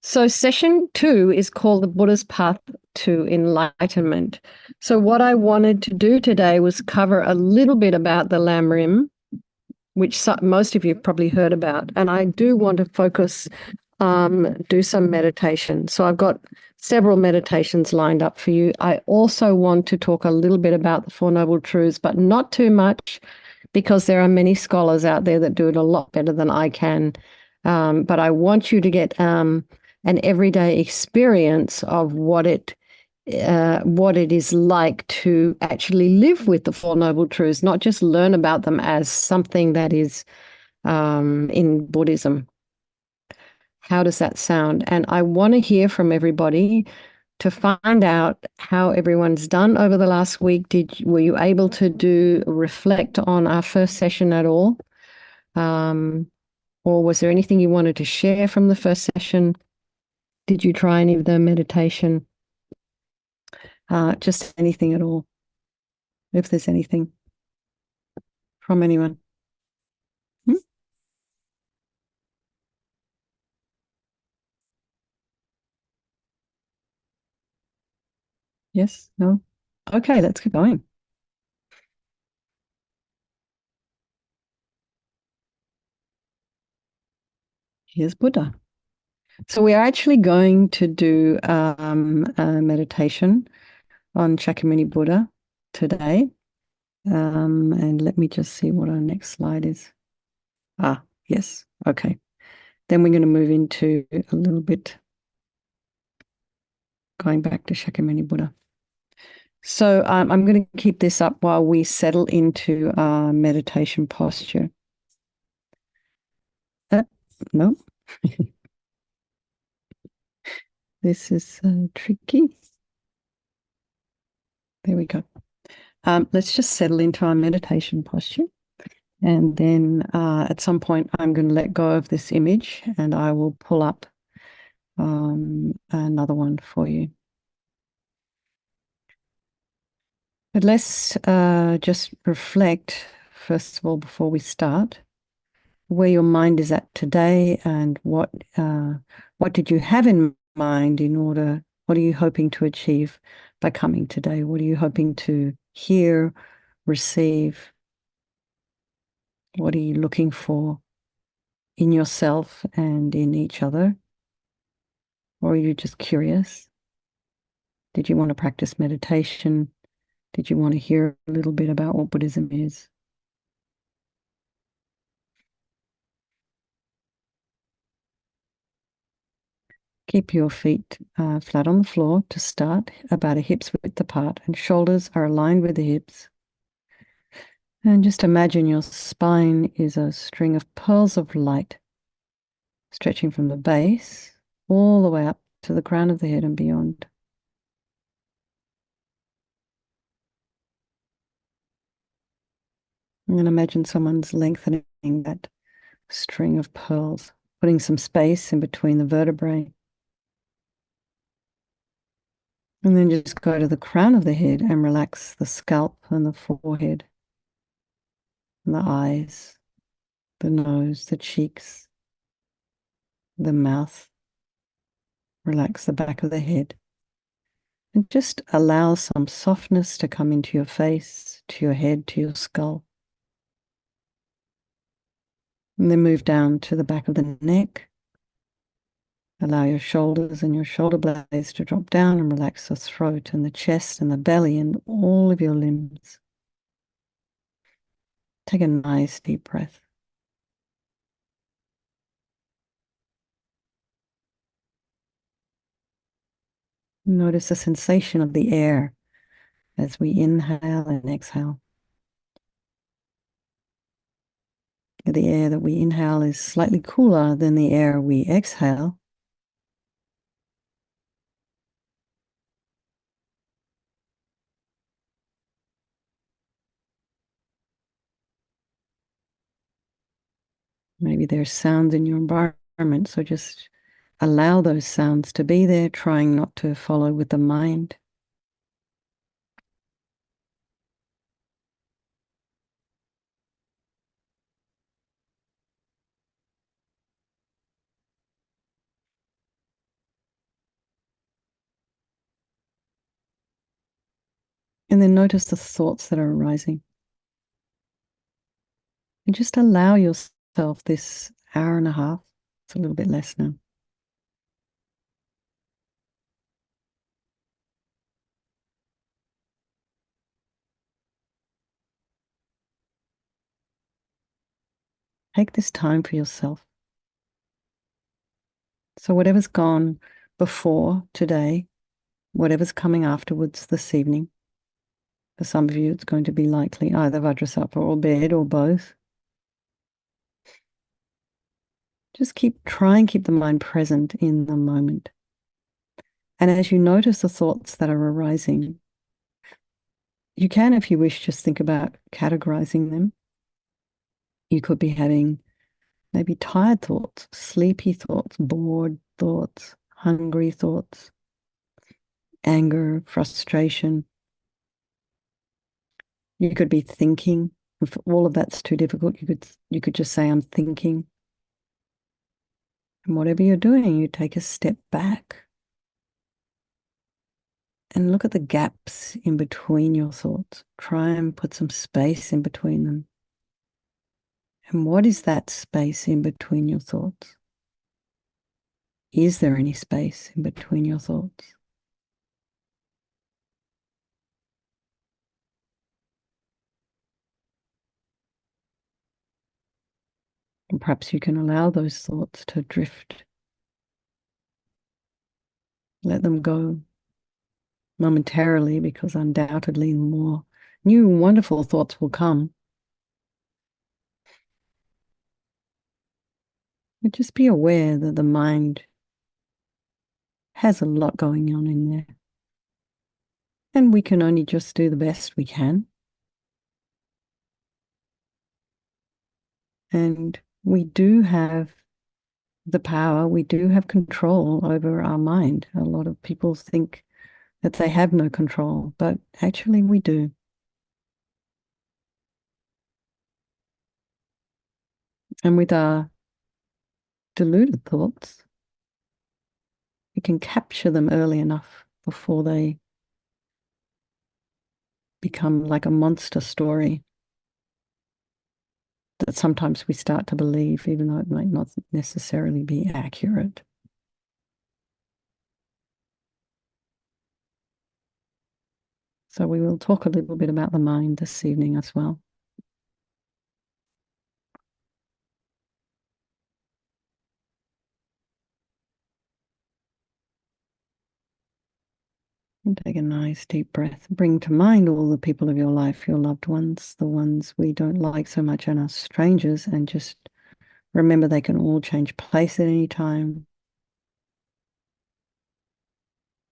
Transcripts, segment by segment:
So, session 2 is called the Buddha's Path to Enlightenment. So, what I wanted to do today was cover a little bit about the lamrim, which most of you have probably heard about. And I do want to focus, do some meditation. So, I've got several meditations lined up for you. I also want to talk a little bit about the Four Noble Truths, but not too much, because there are many scholars out there that do it a lot better than I can. But I want you to get an everyday experience of what it is like to actually live with the Four Noble Truths, not just learn about them as something that is in Buddhism. How does that sound? And I want to hear from everybody to find out how everyone's done over the last week. Were you able to reflect on our first session at all? Or was there anything you wanted to share from the first session? Did you try any of the meditation? Just anything at all, if there's anything from anyone. Hmm? Yes? No? Okay, let's keep going. Here's Buddha. So we are actually going to do a meditation on Shakyamuni Buddha today. And let me just see what our next slide is. Yes. Okay. Then we're going to move into a little bit going back to Shakyamuni Buddha. So I'm going to keep this up while we settle into our meditation posture. No, this is tricky. There we go. Let's just settle into our meditation posture. And then at some point, I'm going to let go of this image and I will pull up another one for you. But let's just reflect, first of all, before we start, where your mind is at today and what did you have in mind what are you hoping to achieve by coming today? What are you hoping to hear, receive? What are you looking for in yourself and in each other? Or are you just curious? Did you want to practice meditation? Did you want to hear a little bit about what Buddhism is? Keep your feet flat on the floor to start, about a hip's width apart, and shoulders are aligned with the hips. And just imagine your spine is a string of pearls of light stretching from the base all the way up to the crown of the head and beyond. And then imagine someone's lengthening that string of pearls, putting some space in between the vertebrae. And then just go to the crown of the head and relax the scalp and the forehead, and the eyes, the nose, the cheeks, the mouth. Relax the back of the head. And just allow some softness to come into your face, to your head, to your skull. And then move down to the back of the neck. Allow your shoulders and your shoulder blades to drop down and relax the throat and the chest and the belly and all of your limbs. Take a nice deep breath. Notice the sensation of the air as we inhale and exhale. The air that we inhale is slightly cooler than the air we exhale. Maybe there's sounds in your environment, so just allow those sounds to be there, trying not to follow with the mind. And then notice the thoughts that are arising. And just allow yourself this hour and a half. It's a little bit less now. Take this time for yourself. So whatever's gone before today, whatever's coming afterwards this evening, for some of you, it's going to be likely either Vajrasattva or bed or both. Just try and keep the mind present in the moment. And as you notice the thoughts that are arising, you can, if you wish, just think about categorizing them. You could be having maybe tired thoughts, sleepy thoughts, bored thoughts, hungry thoughts, anger, frustration. You could be thinking. If all of that's too difficult, you could just say, I'm thinking. And whatever you're doing, you take a step back and look at the gaps in between your thoughts. Try and put some space in between them. And what is that space in between your thoughts? Is there any space in between your thoughts? And perhaps you can allow those thoughts to drift. Let them go momentarily, because undoubtedly more new wonderful thoughts will come. But just be aware that the mind has a lot going on in there. And we can only just do the best we can. And we do have the power, we do have control over our mind. A lot of people think that they have no control, but actually we do. And with our deluded thoughts, we can capture them early enough before they become like a monster story that sometimes we start to believe, even though it might not necessarily be accurate. So we will talk a little bit about the mind this evening as well. And take a nice deep breath. Bring to mind all the people of your life, your loved ones, the ones we don't like so much and are strangers, and just remember they can all change place at any time.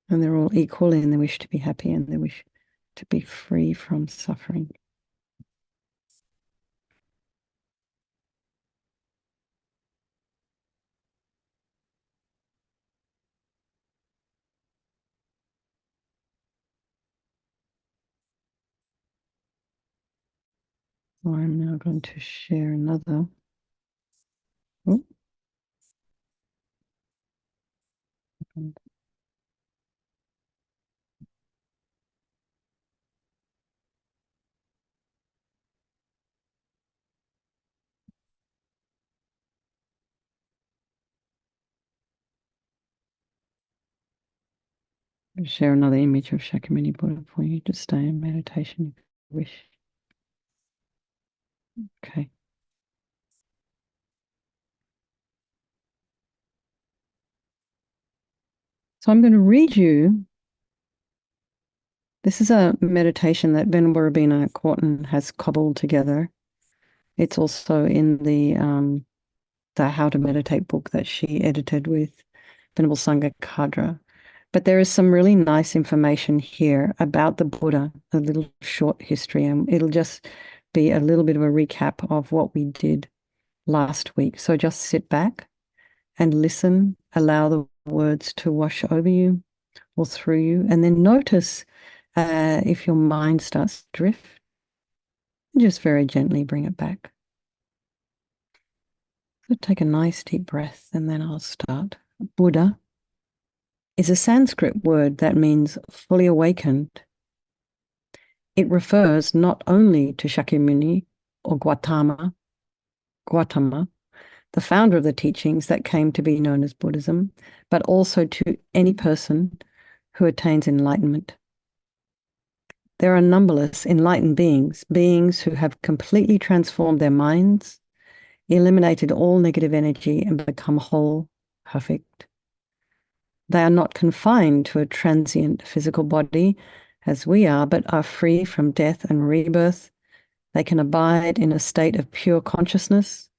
And they're all equal in their wish to be happy and their wish to be free from suffering. So I'm now going to share another. Oh. I'll share another image of Shakyamuni Buddha for you to stay in meditation if you wish. Okay. So I'm going to read you. This is a meditation that Venerable Rabina Corton has cobbled together. It's also in the How to Meditate book that she edited with Venerable Sangha Kadra. But there is some really nice information here about the Buddha, a little short history, and it'll just be a little bit of a recap of what we did last week. So just sit back and listen, allow the words to wash over you or through you, and then notice if your mind starts to drift, just very gently bring it back. So take a nice deep breath, and then I'll start. Buddha is a Sanskrit word that means fully awakened. It refers not only to Shakyamuni or Gautama, the founder of the teachings that came to be known as Buddhism, but also to any person who attains enlightenment. There are numberless enlightened beings, beings who have completely transformed their minds, eliminated all negative energy, and become whole, perfect. They are not confined to a transient physical body as we are, but are free from death and rebirth. They can abide in a state of pure consciousness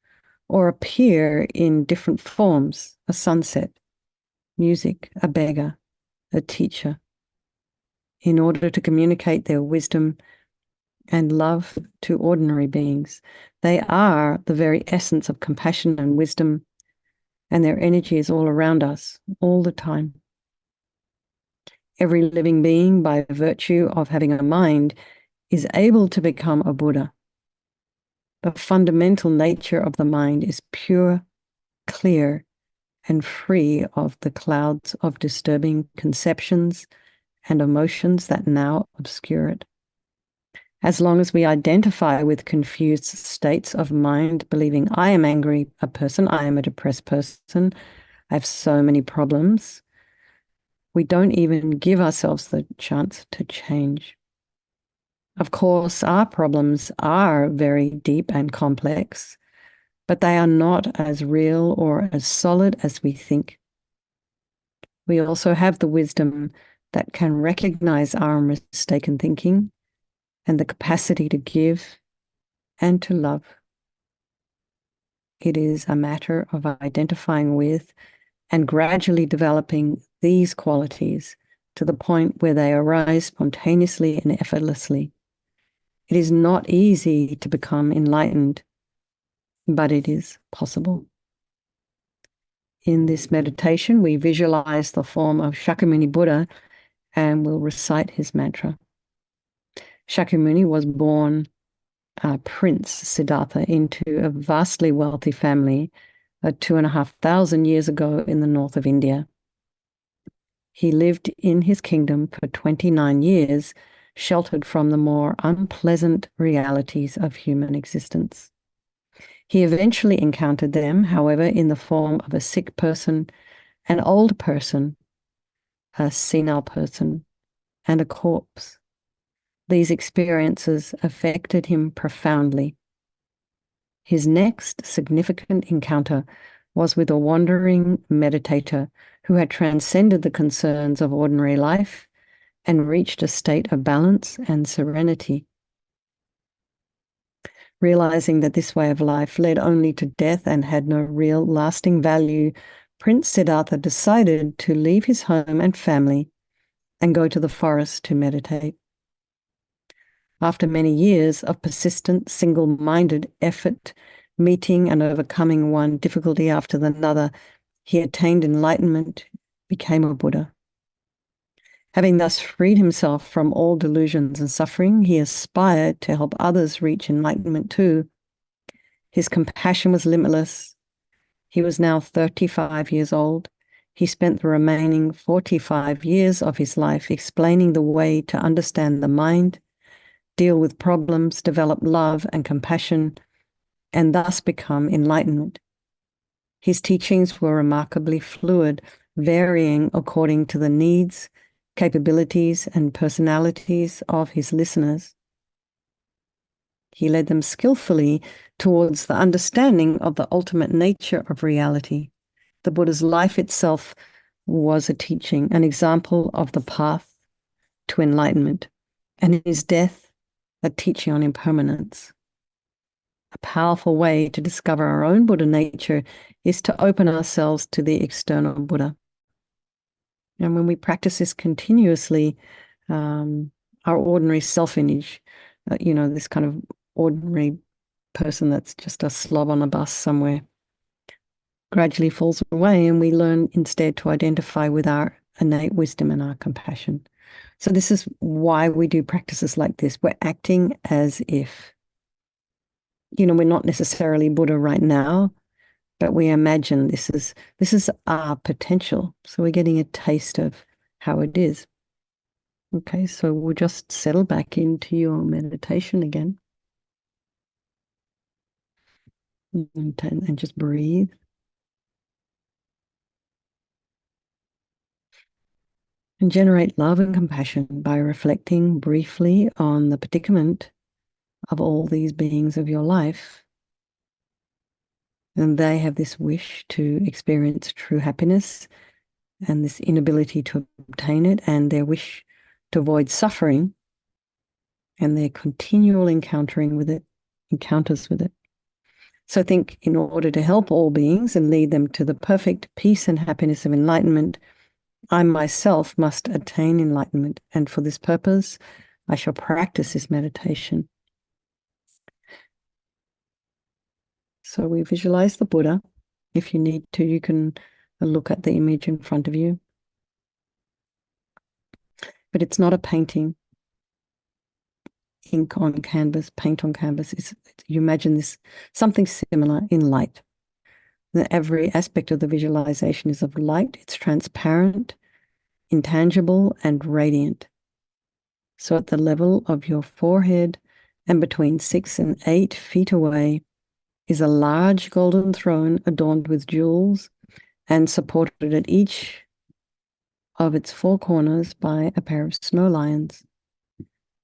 or appear in different forms: a sunset, music, a beggar, a teacher, in order to communicate their wisdom and love to ordinary beings. They are the very essence of compassion and wisdom, and their energy is all around us, all the time. Every living being, by virtue of having a mind, is able to become a Buddha. The fundamental nature of the mind is pure, clear, and free of the clouds of disturbing conceptions and emotions that now obscure it. As long as we identify with confused states of mind, believing I am angry a person, I am a depressed person, I have so many problems, we don't even give ourselves the chance to change. Of course, our problems are very deep and complex, but they are not as real or as solid as we think. We also have the wisdom that can recognize our mistaken thinking and the capacity to give and to love. It is a matter of identifying with and gradually developing these qualities to the point where they arise spontaneously and effortlessly. It is not easy to become enlightened, but it is possible. In this meditation, we visualize the form of Shakyamuni Buddha and will recite his mantra. Shakyamuni was born Prince Siddhartha into a vastly wealthy family 2,500 years ago in the north of India. He lived in his kingdom for 29 years, sheltered from the more unpleasant realities of human existence. He eventually encountered them, however, in the form of a sick person, an old person, a senile person, and a corpse. These experiences affected him profoundly. His next significant encounter was with a wandering meditator who had transcended the concerns of ordinary life and reached a state of balance and serenity. Realizing that this way of life led only to death and had no real lasting value, Prince Siddhartha decided to leave his home and family and go to the forest to meditate. After many years of persistent, single-minded effort, meeting and overcoming one difficulty after another, he attained enlightenment, became a Buddha. Having thus freed himself from all delusions and suffering, he aspired to help others reach enlightenment too. His compassion was limitless. He was now 35 years old. He spent the remaining 45 years of his life explaining the way to understand the mind, deal with problems, develop love and compassion, and thus become enlightenment. His teachings were remarkably fluid, varying according to the needs, capabilities, and personalities of his listeners. He led them skillfully towards the understanding of the ultimate nature of reality. The Buddha's life itself was a teaching, an example of the path to enlightenment, and his death, a teaching on impermanence. A powerful way to discover our own Buddha nature is to open ourselves to the external Buddha. And when we practice this continuously, our ordinary self-image, this kind of ordinary person that's just a slob on a bus somewhere, gradually falls away, and we learn instead to identify with our innate wisdom and our compassion. So this is why we do practices like this. We're acting as if, we're not necessarily Buddha right now, but we imagine this is our potential. So we're getting a taste of how it is. Okay, so we'll just settle back into your meditation again. And just breathe. And generate love and compassion by reflecting briefly on the predicament of all these beings of your life. And they have this wish to experience true happiness and this inability to obtain it, and their wish to avoid suffering, and their continual encounters with it. So think, in order to help all beings and lead them to the perfect peace and happiness of enlightenment, I myself must attain enlightenment, and for this purpose, I shall practice this meditation. So we visualize the Buddha. If you need to, you can look at the image in front of you. But it's not a painting, ink on canvas, paint on canvas. You imagine this, something similar in light. Every aspect of the visualization is of light. It's transparent, intangible, and radiant. So at the level of your forehead and between 6 and 8 feet away is a large golden throne adorned with jewels and supported at each of its 4 corners by a pair of snow lions.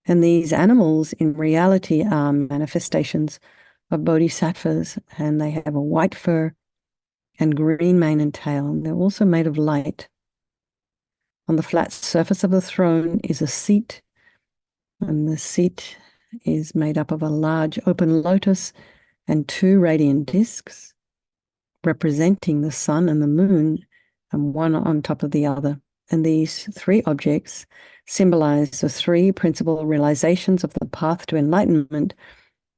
And these animals in reality are manifestations of bodhisattvas, and they have a white fur and green mane and tail, and they're also made of light. On the flat surface of the throne is a seat, and the seat is made up of a large open lotus and 2 radiant discs representing the sun and the moon, and one on top of the other. And these 3 objects symbolize the 3 principal realizations of the path to enlightenment: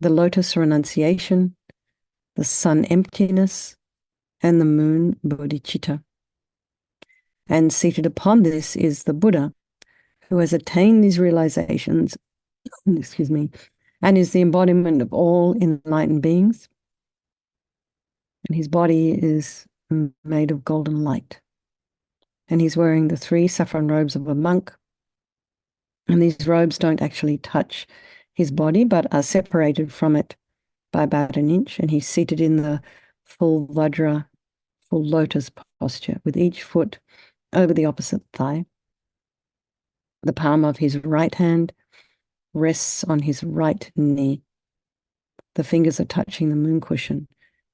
the lotus renunciation, the sun emptiness, and the moon bodhicitta. And seated upon this is the Buddha, who has attained these realizations, and is the embodiment of all enlightened beings. And his body is made of golden light. And he's wearing the 3 saffron robes of a monk. And these robes don't actually touch his body, but are separated from it by about an inch. And he's seated in the full Vajra, full lotus posture, with each foot over the opposite thigh. The palm of his right hand rests on his right knee. The fingers are touching the moon cushion,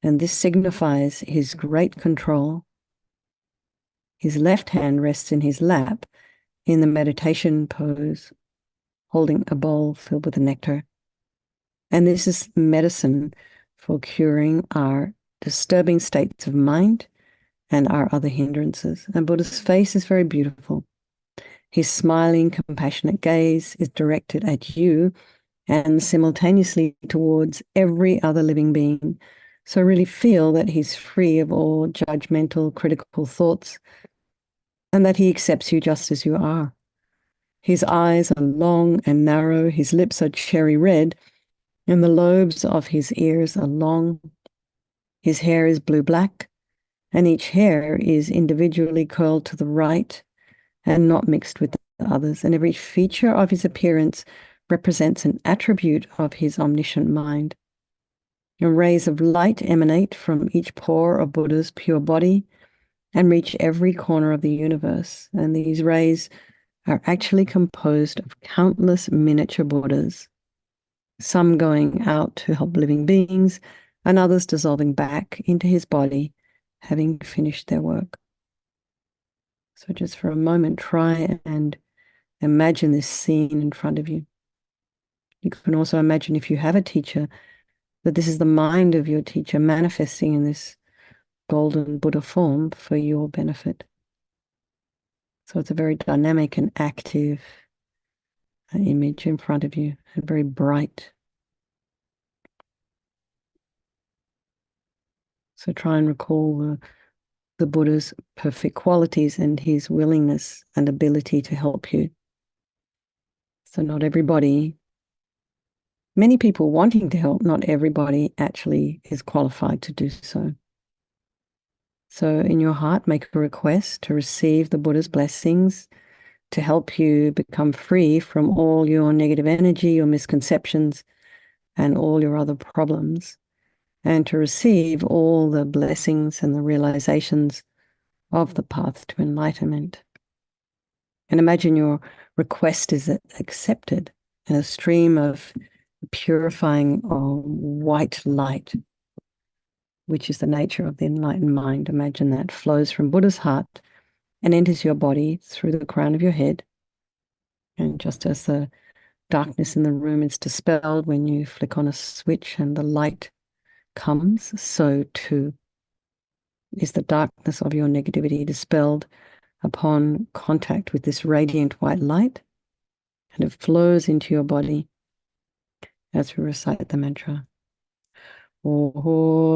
and this signifies his great control. His left hand rests in his lap in the meditation pose, holding a bowl filled with nectar. And this is medicine for curing our disturbing states of mind and our other hindrances. And Buddha's face is very beautiful. His smiling, compassionate gaze is directed at you and simultaneously towards every other living being. So really feel that he's free of all judgmental, critical thoughts, and that he accepts you just as you are. His eyes are long and narrow, his lips are cherry red, and the lobes of his ears are long. His hair is blue-black, and each hair is individually curled to the right and not mixed with the others. And every feature of his appearance represents an attribute of his omniscient mind. And rays of light emanate from each pore of Buddha's pure body and reach every corner of the universe. And these rays are actually composed of countless miniature Buddhas, some going out to help living beings and others dissolving back into his body, having finished their work. So just for a moment, try and imagine this scene in front of you. You can also imagine, if you have a teacher, that this is the mind of your teacher manifesting in this golden Buddha form for your benefit. So it's a very dynamic and active image in front of you, and very bright. So try and recall the Buddha's perfect qualities and his willingness and ability to help you. So not everybody, many people wanting to help, not everybody actually is qualified to do so. So in your heart, make a request to receive the Buddha's blessings to help you become free from all your negative energy, your misconceptions, and all your other problems, and to receive all the blessings and the realizations of the path to enlightenment. And imagine your request is accepted in a stream of purifying white light, which is the nature of the enlightened mind. Imagine that flows from Buddha's heart and enters your body through the crown of your head. And just as the darkness in the room is dispelled when you flick on a switch and the light comes, so too is the darkness of your negativity dispelled upon contact with this radiant white light, and it flows into your body as we recite the mantra. Oh,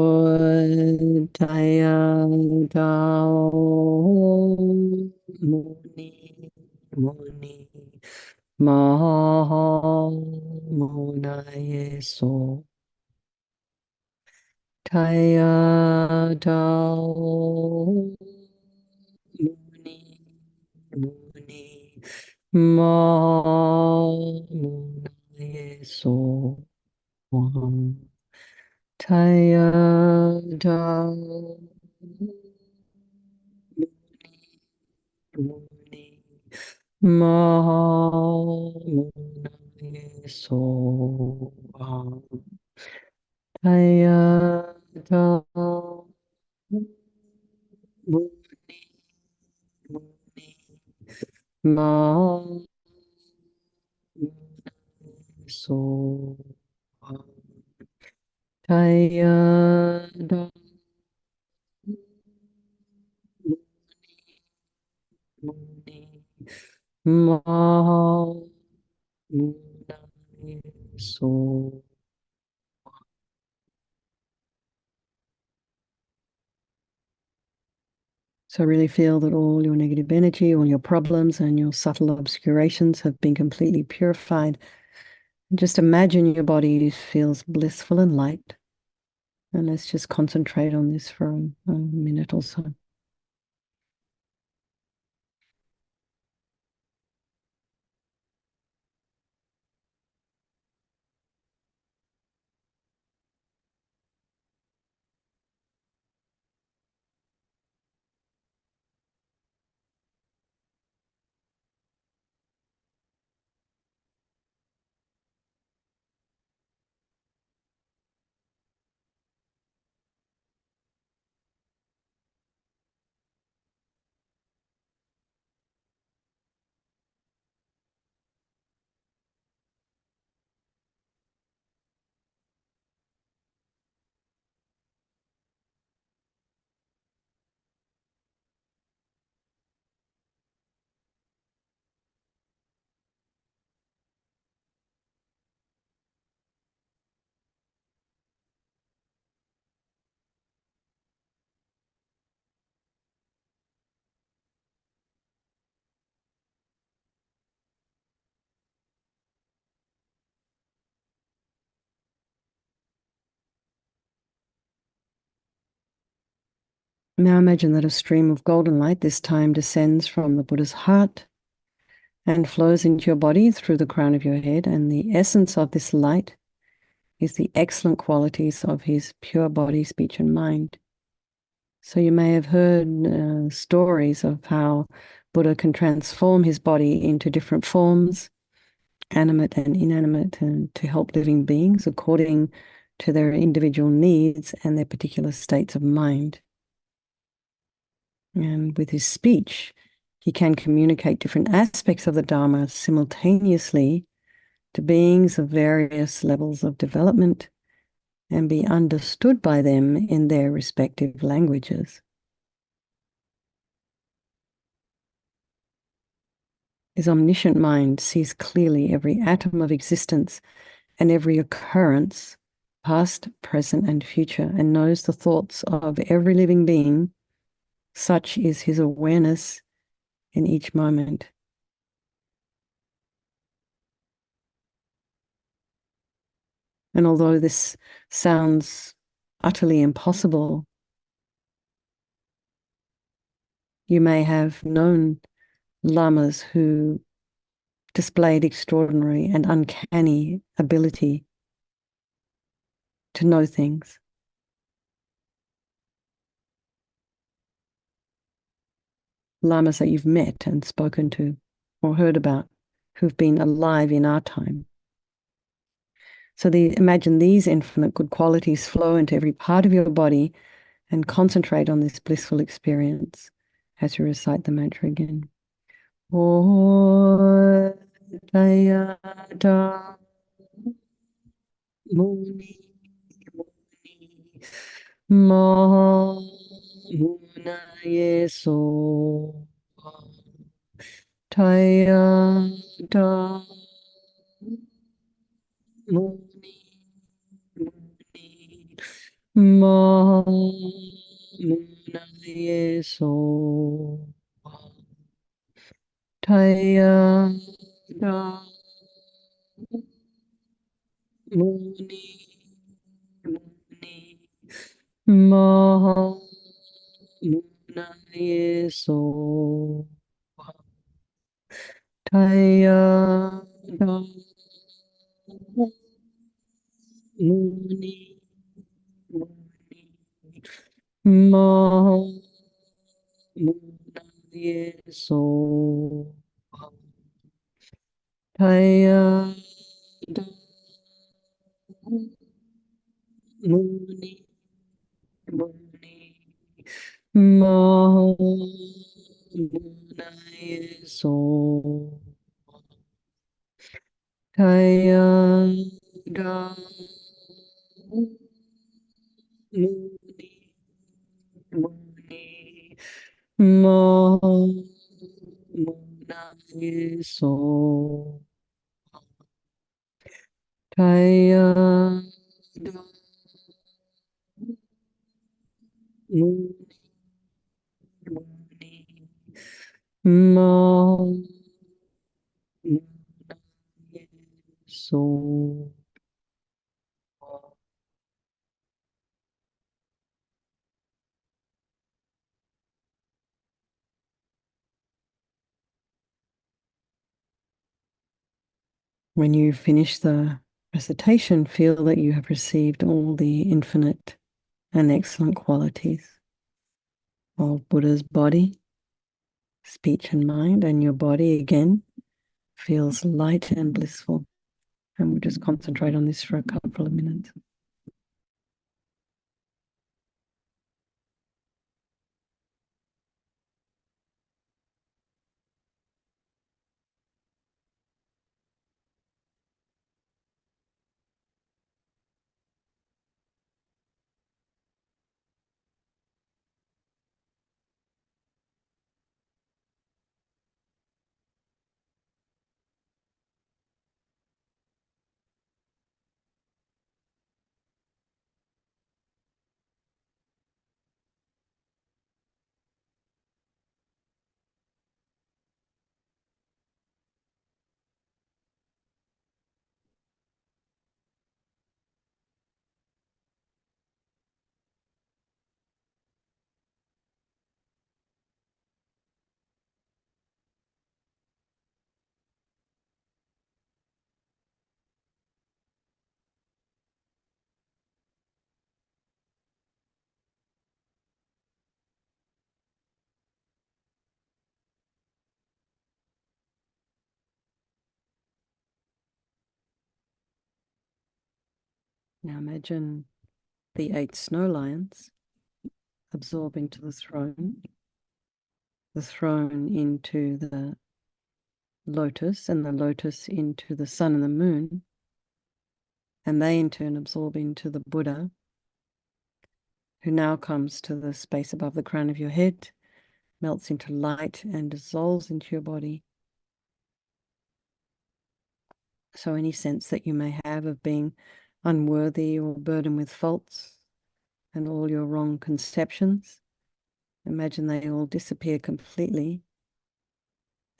Daya Dao Muni Muni Maha Munaye So Daya Dao Muni Muni Maha Munaye So Taya Dao Muni Mahamunaye Soham Taya Dao Muni Muni Mahamunaye Soham Taya Dao Muni Mahamunaye Soham. So really feel that all your negative energy, all your problems and your subtle obscurations have been completely purified. And just imagine your body feels blissful and light. And let's just concentrate on this for a minute or so. Now imagine that a stream of golden light this time descends from the Buddha's heart and flows into your body through the crown of your head. And the essence of this light is the excellent qualities of his pure body, speech, and mind. So you may have heard stories of how Buddha can transform his body into different forms, animate and inanimate, and to help living beings according to their individual needs and their particular states of mind. And with his speech, he can communicate different aspects of the Dharma simultaneously to beings of various levels of development and be understood by them in their respective languages. His omniscient mind sees clearly every atom of existence and every occurrence, past, present, and future, and knows the thoughts of every living being. Such is his awareness in each moment. And although this sounds utterly impossible, you may have known lamas who displayed extraordinary and uncanny ability to know things. Lamas that you've met and spoken to or heard about who've been alive in our time. So imagine these infinite good qualities flow into every part of your body and concentrate on this blissful experience as you recite the mantra again. Muni Ma Munaye So Taya Da Muni Muni Ma Munaye So Taya Da Muni Muni Ma Munaye So Taya Da Muni Muni Ma Munaye So Taya Da Muni Muni Ma Munaye So Taya Da Muni Muni Ma Munaye So Taya Da Muni Muni Ma Munaye So. When you finish the recitation, feel that you have received all the infinite and excellent qualities of Buddha's body, speech, and mind, and your body again feels light and blissful. And we'll just concentrate on this for a couple of minutes. Now imagine the 8 snow lions absorb into the throne into the lotus, and the lotus into the sun and the moon, and they in turn absorb into the Buddha, who now comes to the space above the crown of your head, melts into light and dissolves into your body. So any sense that you may have of being unworthy or burdened with faults and all your wrong conceptions, imagine they all disappear completely.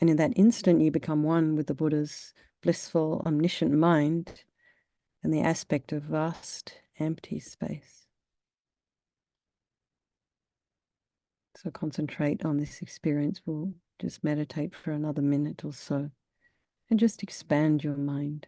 And in that instant, you become one with the Buddha's blissful, omniscient mind and the aspect of vast, empty space. So concentrate on this experience. We'll Just meditate for another minute or so and just expand your mind.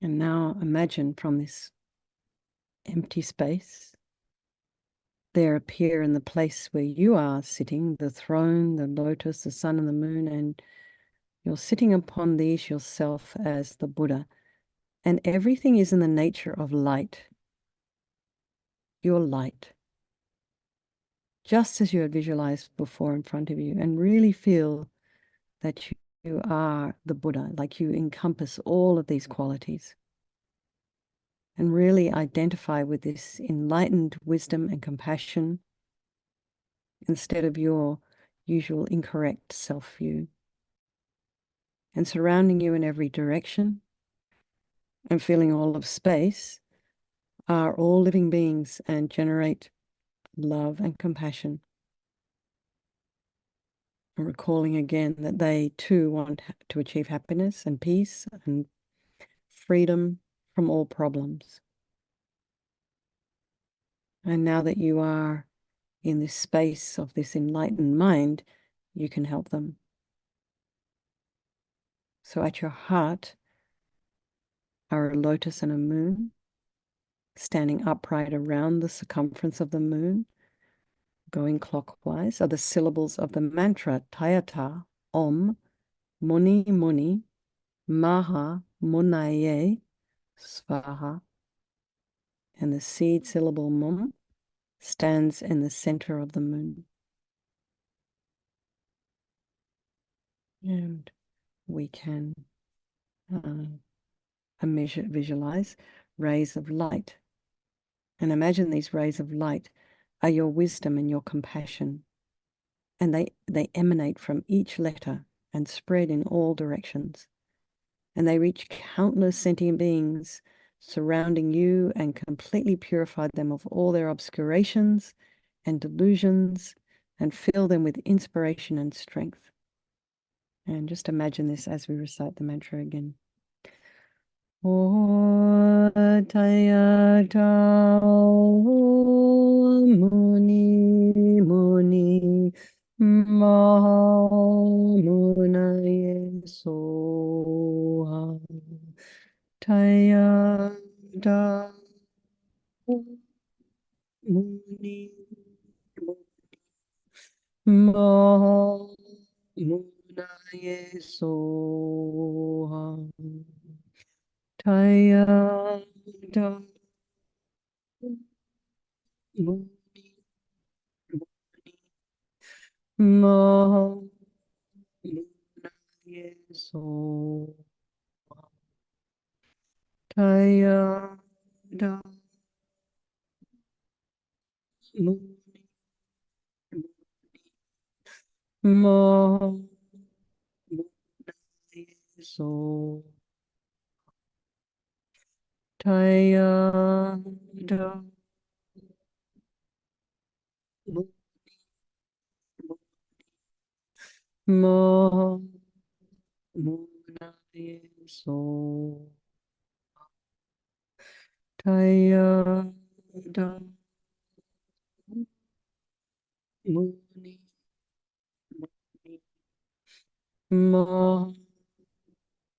And now imagine from this empty space, there appear in the place where you are sitting, the throne, the lotus, the sun and the moon, and you're sitting upon these yourself as the Buddha. And everything is in the nature of light. Your light. Just as you had visualized before in front of you, and really feel that you are the Buddha, like you encompass all of these qualities. And really identify with this enlightened wisdom and compassion instead of your usual incorrect self-view. And surrounding you in every direction and filling all of space are all living beings and generate love and compassion. And recalling again that they too want to achieve happiness and peace and freedom from all problems. And now that you are in this space of this enlightened mind, you can help them. So at your heart are a lotus and a moon, standing upright around the circumference of the moon, going clockwise, are the syllables of the mantra Tayata, Om, Muni Muni, Maha Munaye, Svaha. And the seed syllable Mum stands in the center of the moon. And we can visualize rays of light. And imagine these rays of light are your wisdom and your compassion. And they emanate from each letter and spread in all directions. And they reach countless sentient beings surrounding you and completely purify them of all their obscurations and delusions and fill them with inspiration and strength. And just imagine this as we recite the mantra again. O Tayata Muni Muni Mahamunaye Soha Tayata Muni Mahamunaye Soha Tayata Muni Mahamunaye Soha Tayata Muni Mahamunaye so Tayada Mo Munaye so Tayada Muni Mo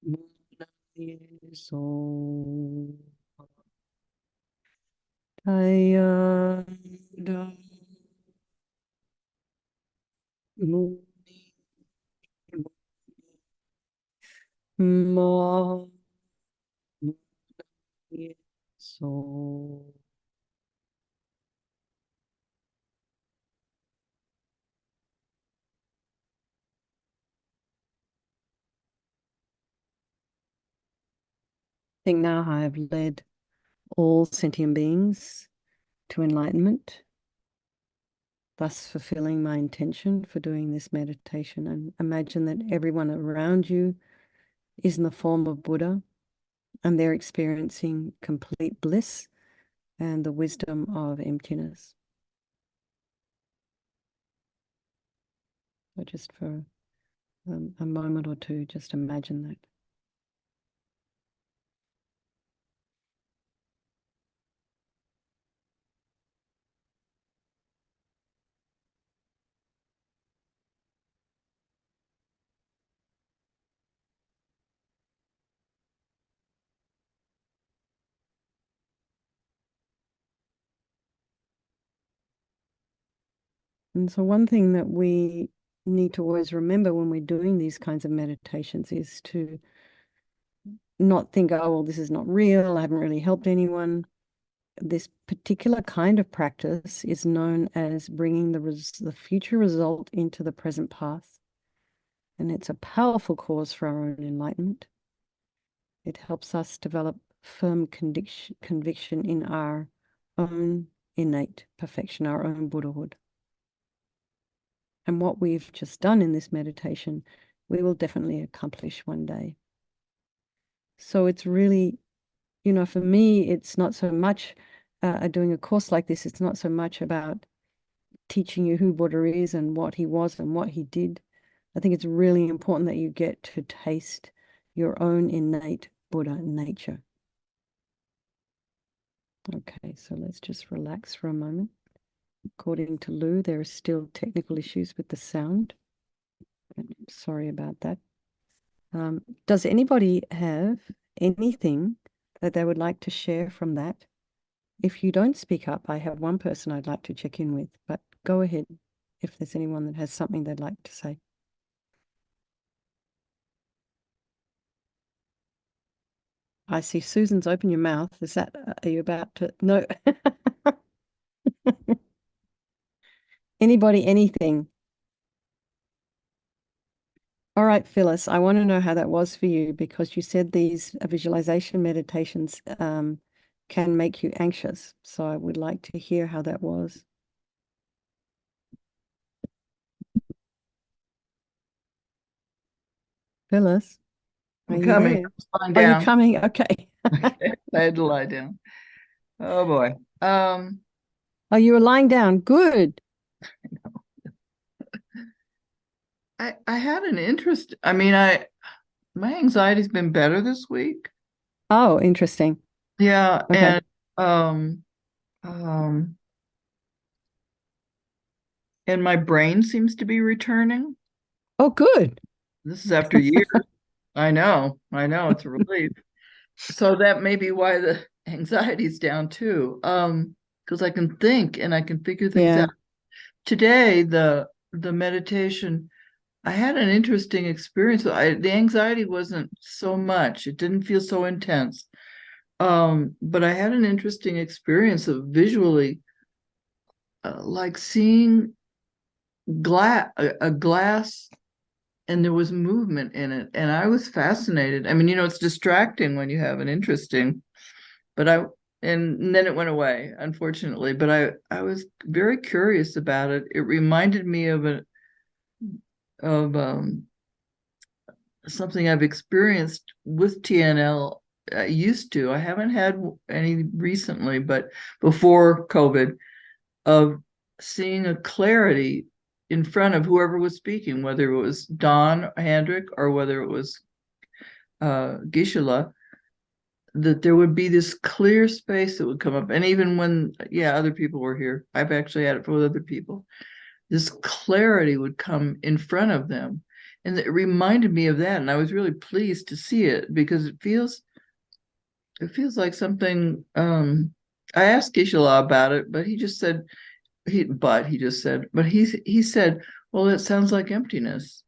Munaye so Tayada Muni Mo Munaye so. I think now I have led all sentient beings to enlightenment, thus fulfilling my intention for doing this meditation. And imagine that everyone around you is in the form of Buddha and they're experiencing complete bliss and the wisdom of emptiness. So just for a moment or two, just imagine that. And so one thing that we need to always remember when we're doing these kinds of meditations is to not think, oh, well, this is not real, I haven't really helped anyone. This particular kind of practice is known as bringing the future result into the present path. And it's a powerful cause for our own enlightenment. It helps us develop firm conviction in our own innate perfection, our own Buddhahood. And what we've just done in this meditation, we will definitely accomplish one day. So it's really, for me, it's not so much doing a course like this, it's not so much about teaching you who Buddha is and what he was and what he did. I think it's really important that you get to taste your own innate Buddha nature. Okay, so let's just relax for a moment. According to Lou, there are still technical issues with the sound. I'm sorry about that. Does anybody have anything that they would like to share from that? If you don't speak up, I have one person I'd like to check in with, but go ahead if there's anyone that has something they'd like to say. I see Susan's open your mouth. Is that, are you about to? No. Anybody, anything? All right, Phyllis, I want to know how that was for you because you said these visualization meditations can make you anxious. So I would like to hear how that was. Phyllis, are I'm you coming. there? I'm lying Are you down. coming? Okay. Okay, I had to lie down. Oh boy. Oh, you were lying down. Good. I had an interest. My anxiety's been better this week. Oh, interesting. Yeah, Okay. and um um and my brain seems to be returning. Oh, good. This is after years. I know, it's a relief. So that may be why the anxiety's down too. Because I can think and I can figure things Yeah. out. Today, the meditation, I had an interesting experience. The anxiety wasn't so much. It didn't feel so intense. But I had an interesting experience of visually, like seeing a glass, and there was movement in it, and I was fascinated. I mean, it's distracting when you have an interesting, but and then it went away, unfortunately. But I was very curious about it. It reminded me of something I've experienced with TNL. I used to. I haven't had any recently, but before COVID, of seeing a clarity in front of whoever was speaking, whether it was Don Hendrick or whether it was Gisela, that there would be this clear space that would come up. And even when, yeah, other people were here, I've actually had it with other people. This clarity would come in front of them. And it reminded me of that. And I was really pleased to see it because it feels like something I asked Gisela about it, but he just said he said, well, it sounds like emptiness.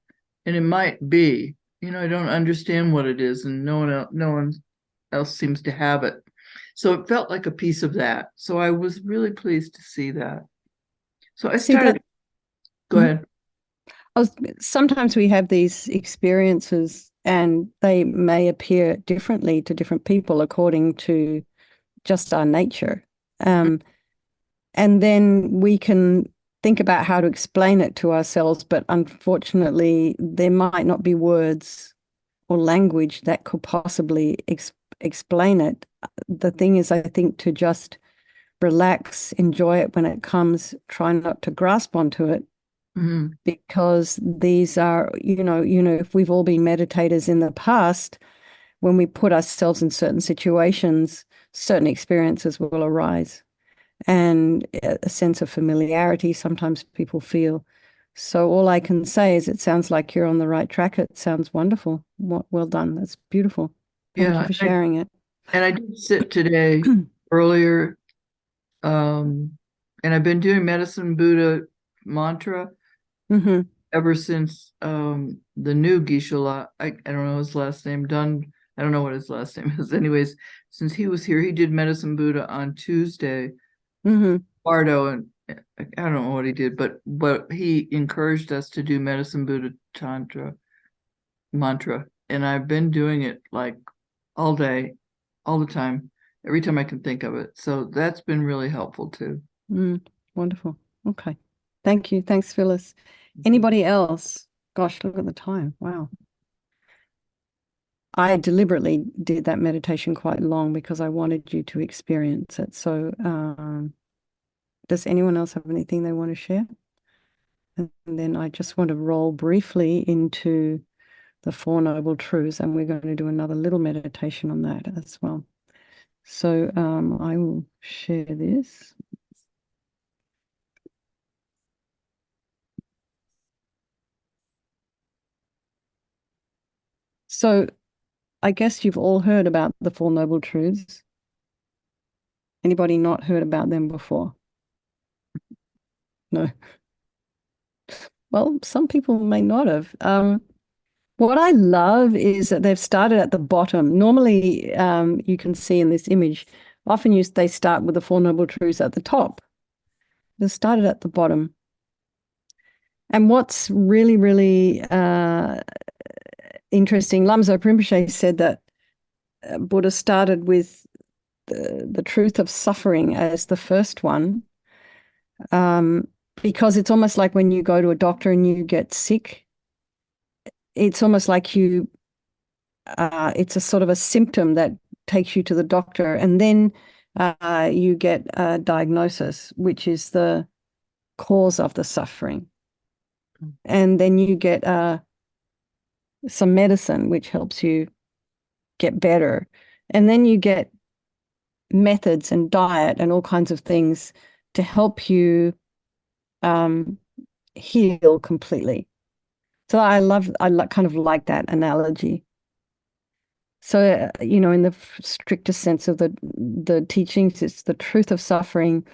And it might be. I don't understand what it is, and no one else seems to have it. So it felt like a piece of that. So I was really pleased to see that. So I See started, that go ahead. sometimes we have these experiences and they may appear differently to different people according to just our nature. And then we can think about how to explain it to ourselves, but unfortunately, there might not be words or language that could possibly explain it. The thing is, I think, to just relax, enjoy it when it comes, try not to grasp onto it, because these are, if we've all been meditators in the past, when we put ourselves in certain situations, certain experiences will arise and a sense of familiarity sometimes people feel. So all I can say is it sounds like you're on the right track. It sounds wonderful. Well done. That's beautiful. Thank you Yeah. for sharing it. And I did sit today earlier, and I've been doing Medicine Buddha mantra Mm-hmm. ever since the new Geshe-la, I don't know his last name, Dunn, I don't know what his last name is. Anyways, since he was here, he did Medicine Buddha on Tuesday, Mm-hmm. Bardo, and I don't know what he did, but he encouraged us to do Medicine Buddha Tantra mantra. And I've been doing it like all day, all the time, every time I can think of it. So that's been really helpful too. Wonderful. Okay. Thank you. Thanks, Phyllis. Anybody else? Gosh, look at the time. Wow. I deliberately did that meditation quite long because I wanted you to experience it. So, does anyone else have anything they want to share? And then I just want to roll briefly into the Four Noble Truths, and we're going to do another little meditation on that as well. So, I will share this. So, I guess you've all heard about the Four Noble Truths. Anybody not heard about them before? No. Well, some people may not have. What I love is that they've started at the bottom. Normally, you can see in this image, often they start with the Four Noble Truths at the top. They started at the bottom. And what's really, really interesting, Lamso Rinpoche said that Buddha started with the truth of suffering as the first one, because it's almost like when you go to a doctor and you get sick, it's almost like it's a sort of a symptom that takes you to the doctor, and then you get a diagnosis, which is the cause of the suffering. And then you get some medicine, which helps you get better. And then you get methods and diet and all kinds of things to help you heal completely. So I kind of like that analogy. So, in the strictest sense of the teachings, it's the truth of suffering,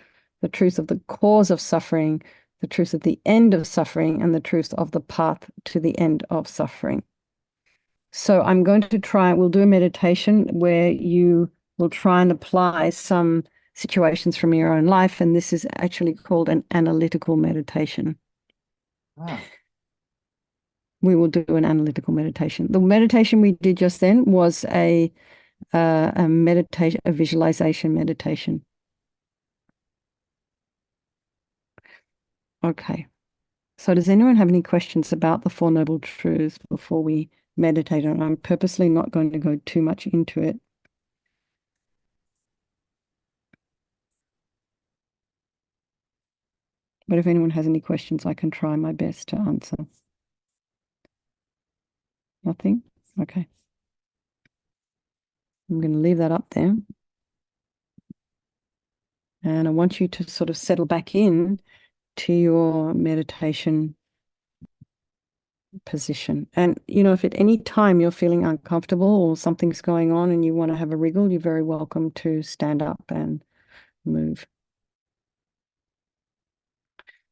the truth of the cause of suffering, the truth of the end of suffering, and the truth of the path to the end of suffering. So we'll do a meditation where you will try and apply some situations from your own life, and this is actually called an analytical meditation. Ah. We will do an analytical meditation. The meditation we did just then was a meditation, a visualization meditation. Okay. So does anyone have any questions about the Four Noble Truths before we meditate on. I'm purposely not going to go too much into it. But if anyone has any questions, I can try my best to answer. Nothing? Okay. I'm going to leave that up there. And I want you to sort of settle back in to your meditation position. And, if at any time you're feeling uncomfortable or something's going on and you want to have a wriggle, you're very welcome to stand up and move.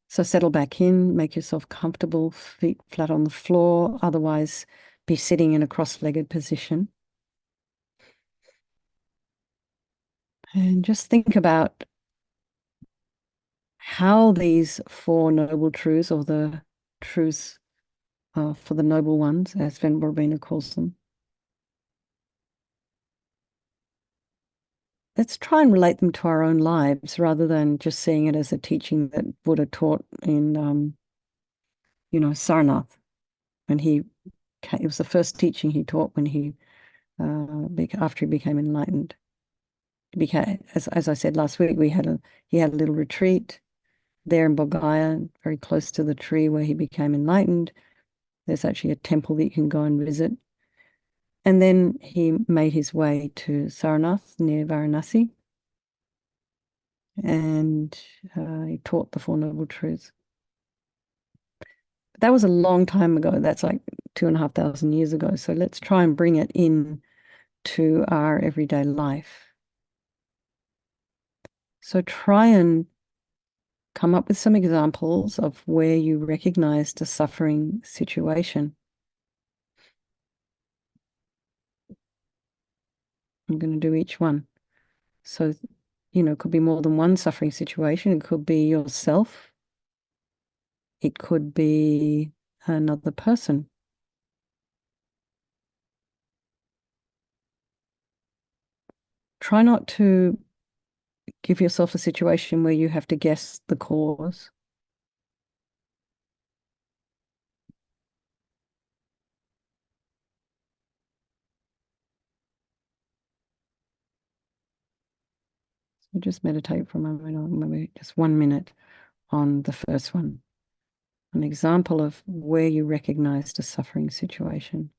So settle back in, make yourself comfortable, feet flat on the floor, otherwise be sitting in a cross-legged position. And just think about how these Four Noble Truths, or the truths for the noble ones, as Venerable Bina calls them. Let's try and relate them to our own lives rather than just seeing it as a teaching that Buddha taught in, Sarnath. When it was the first teaching he taught when after he became enlightened. As I said last week, he had a little retreat there in Bodhgaya, very close to the tree where he became enlightened. There's actually a temple that you can go and visit. And then he made his way to Sarnath near Varanasi, and he taught the Four Noble Truths. But that was a long time ago. That's like 2,500 years ago. So let's try and bring it in to our everyday life. So try and come up with some examples of where you recognized a suffering situation. I'm going to do each one. So, it could be more than one suffering situation. It could be yourself. It could be another person. Try not to give yourself a situation where you have to guess the cause. So just meditate for a moment, or maybe just 1 minute on the first one. An example of where you recognized a suffering situation.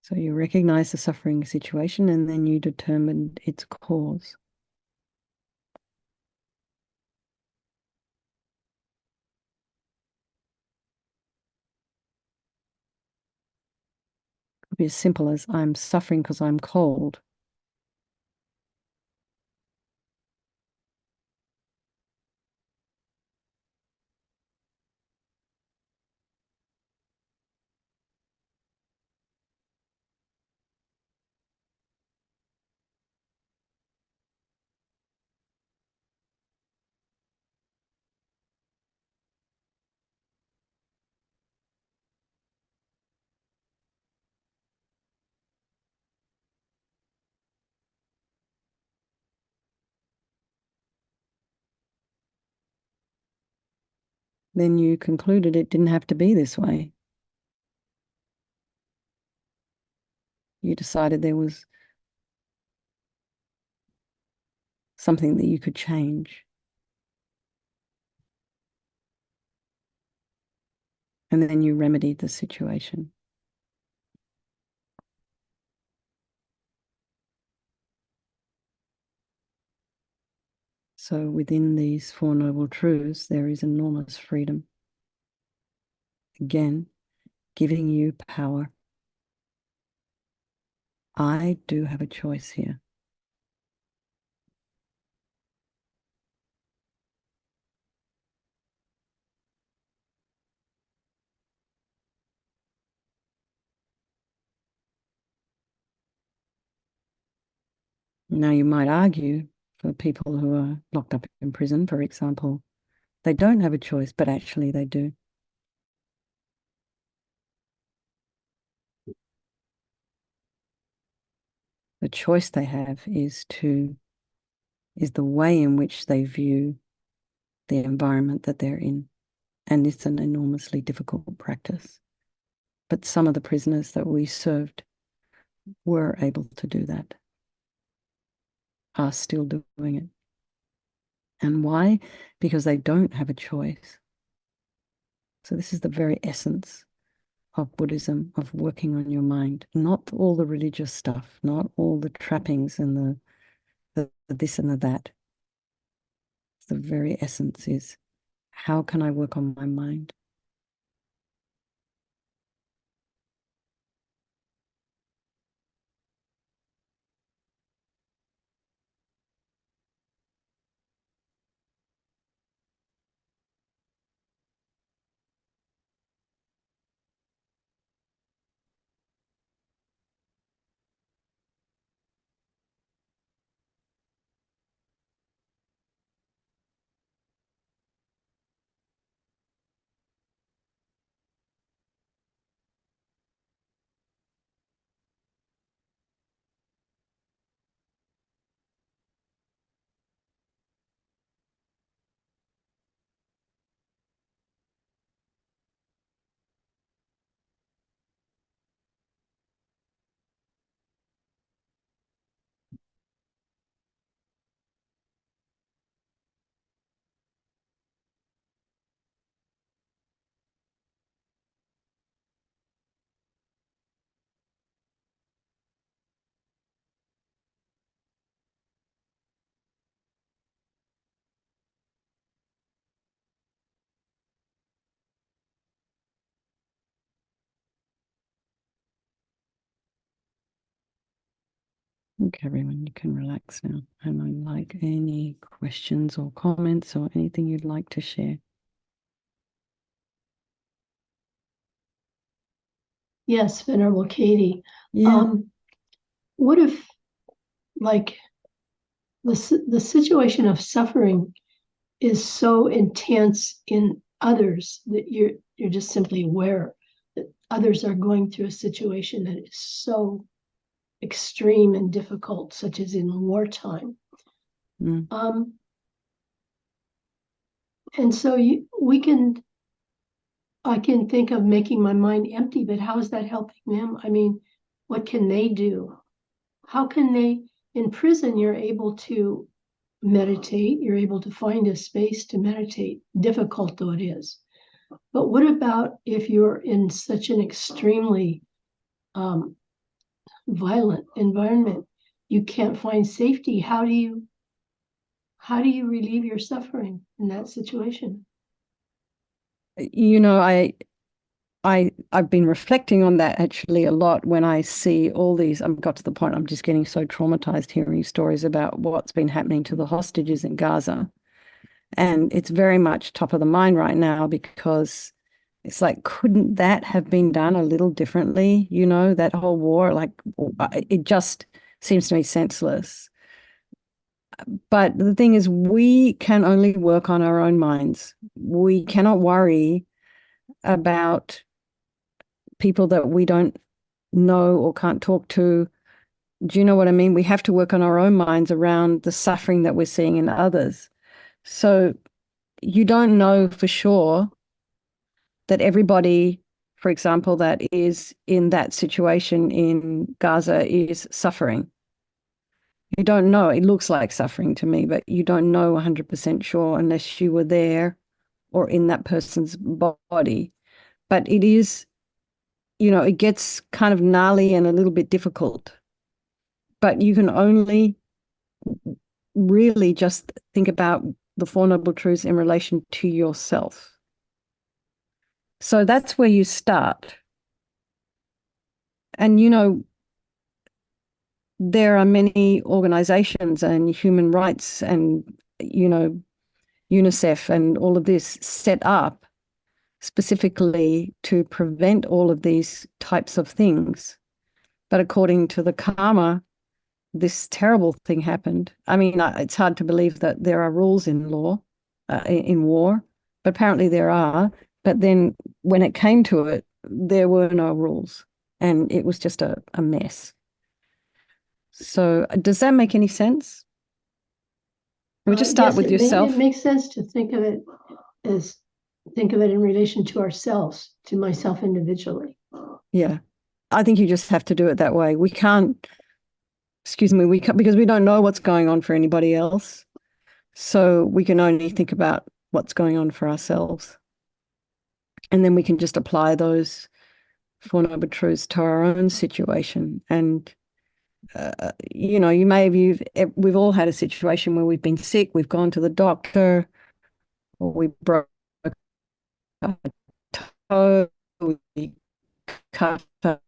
So you recognize the suffering situation and then you determine its cause. It could be as simple as I'm suffering because I'm cold. Then you concluded it didn't have to be this way. You decided there was something that you could change. And then you remedied the situation. So within these Four Noble Truths, there is enormous freedom. Again, giving you power. I do have a choice here. Now, you might argue for people who are locked up in prison, for example, they don't have a choice, but actually they do. choice they have is the way in which they view the environment that they're in. And it's an enormously difficult practice. But some of the prisoners that we served were able to do that, are still doing it. And why? Because they don't have a choice. So this is the very essence of Buddhism, of working on your mind, not all the religious stuff, not all the trappings and the this and the that. The very essence is, how can I work on my mind? Okay, everyone, you can relax now. And I'd like any questions or comments or anything you'd like to share. Yes, Venerable Katy. Yeah. What if, like, the situation of suffering is so intense in others that you're just simply aware that others are going through a situation that is so extreme and difficult, such as in wartime. Mm. And so I can think of making my mind empty, but how is that helping them? I mean, what can they do? How can they, in prison, you're able to meditate, you're able to find a space to meditate, difficult though it is. But what about if you're in such an extremely violent environment? You can't find safety. How do you relieve your suffering in that situation? You know, I've been reflecting on that actually a lot when I see all these. I've got to the point I'm just getting so traumatized hearing stories about what's been happening to the hostages in Gaza. And it's very much top of the mind right now because it's like, couldn't that have been done a little differently? You know, that whole war, like, it just seems to me senseless. But the thing is, we can only work on our own minds. We cannot worry about people that we don't know or can't talk to. Do you know what I mean? We have to work on our own minds around the suffering that we're seeing in others. So you don't know for sure that everybody, for example, that is in that situation in Gaza is suffering. You don't know. It looks like suffering to me, but you don't know 100% sure unless you were there or in that person's body. But it is, you know, it gets kind of gnarly and a little bit difficult. But you can only really just think about the Four Noble Truths in relation to yourself. So that's where you start. And, you know, there are many organizations and human rights and, you know, UNICEF and all of this set up specifically to prevent all of these types of things. But according to the karma, this terrible thing happened. I mean, it's hard to believe that there are rules in law, in war, but apparently there are. But then when it came to it, there were no rules and it was just a mess. So does that make any sense? We just start Yes, with yourself. It makes sense to think of it in relation to ourselves, to myself individually. Yeah. I think you just have to do it that way. We can't, excuse me, we can't, because we don't know what's going on for anybody else. So we can only think about what's going on for ourselves. And then we can just apply those Four Noble Truths to our own situation. And, you know, we've all had a situation where we've been sick, we've gone to the doctor, or we broke a toe, we cut a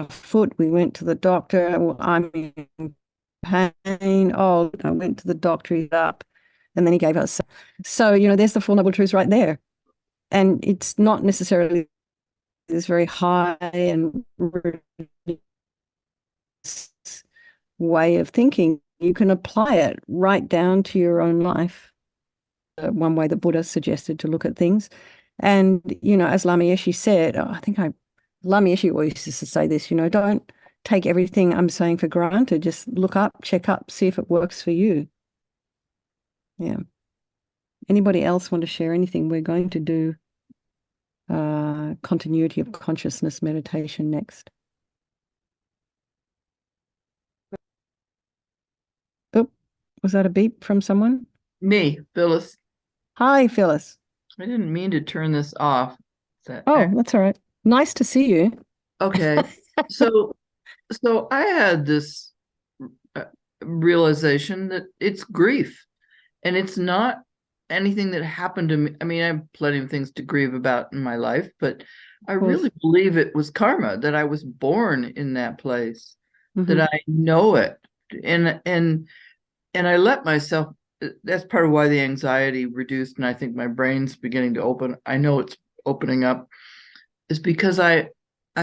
foot, we went to the doctor, well, I'm in pain. Oh, I went to the doctor, he's up, and then he gave us. So, you know, there's the Four Noble Truths right there. And it's not necessarily this very high and way of thinking. You can apply it right down to your own life. One way that Buddha suggested to look at things. And, you know, as Lama Yeshe said, Lama Yeshe always used to say this, you know, don't take everything I'm saying for granted. Just look up, check up, see if it works for you. Yeah. Anybody else want to share anything? We're going to do continuity of consciousness meditation next. Oh, was that a beep from someone? Me, Phyllis. Hi, Phyllis. I didn't mean to turn this off. Oh, that's all right. Nice to see you. Okay. So I had this realization that it's grief, and it's not anything that happened to me. I mean, I have plenty of things to grieve about in my life, but I really believe it was karma, that I was born in that place, that I know it. And I let myself, that's part of why the anxiety reduced, and I think my brain's beginning to open. I know it's opening up, is because I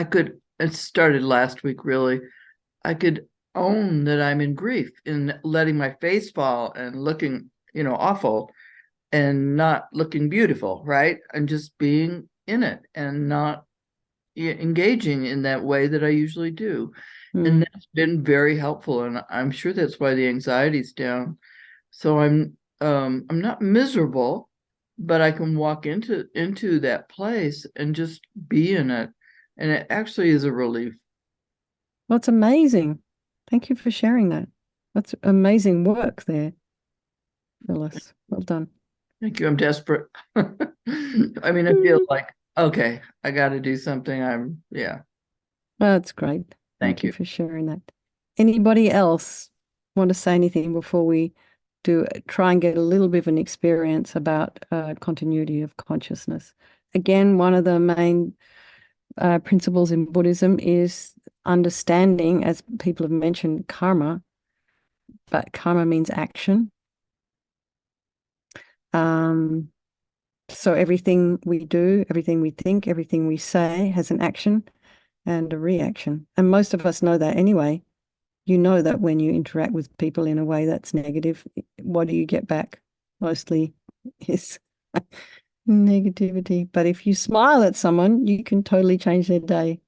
could, it started last week really, I could own that I'm in grief, in letting my face fall and looking, you know, awful and not looking beautiful, right? And just being in it and not engaging in that way that I usually do. And that's been very helpful. And I'm sure that's why the anxiety's down. So I'm not miserable, but I can walk into that place and just be in it. And it actually is a relief. Well, it's amazing. Thank you for sharing that. That's amazing work there, Phyllis. Well done. Thank you. I'm desperate. I mean, I feel like, okay, I got to do something. Yeah. That's great. Thank you for sharing that. Anybody else want to say anything before we try and get a little bit of an experience about continuity of consciousness? Again, one of the main principles in Buddhism is understanding, as people have mentioned, karma, but karma means action. So everything we do, everything we think, everything we say has an action and a reaction. And most of us know that anyway. You know that when you interact with people in a way that's negative, what do you get back? Mostly is negativity. But if you smile at someone, you can totally change their day.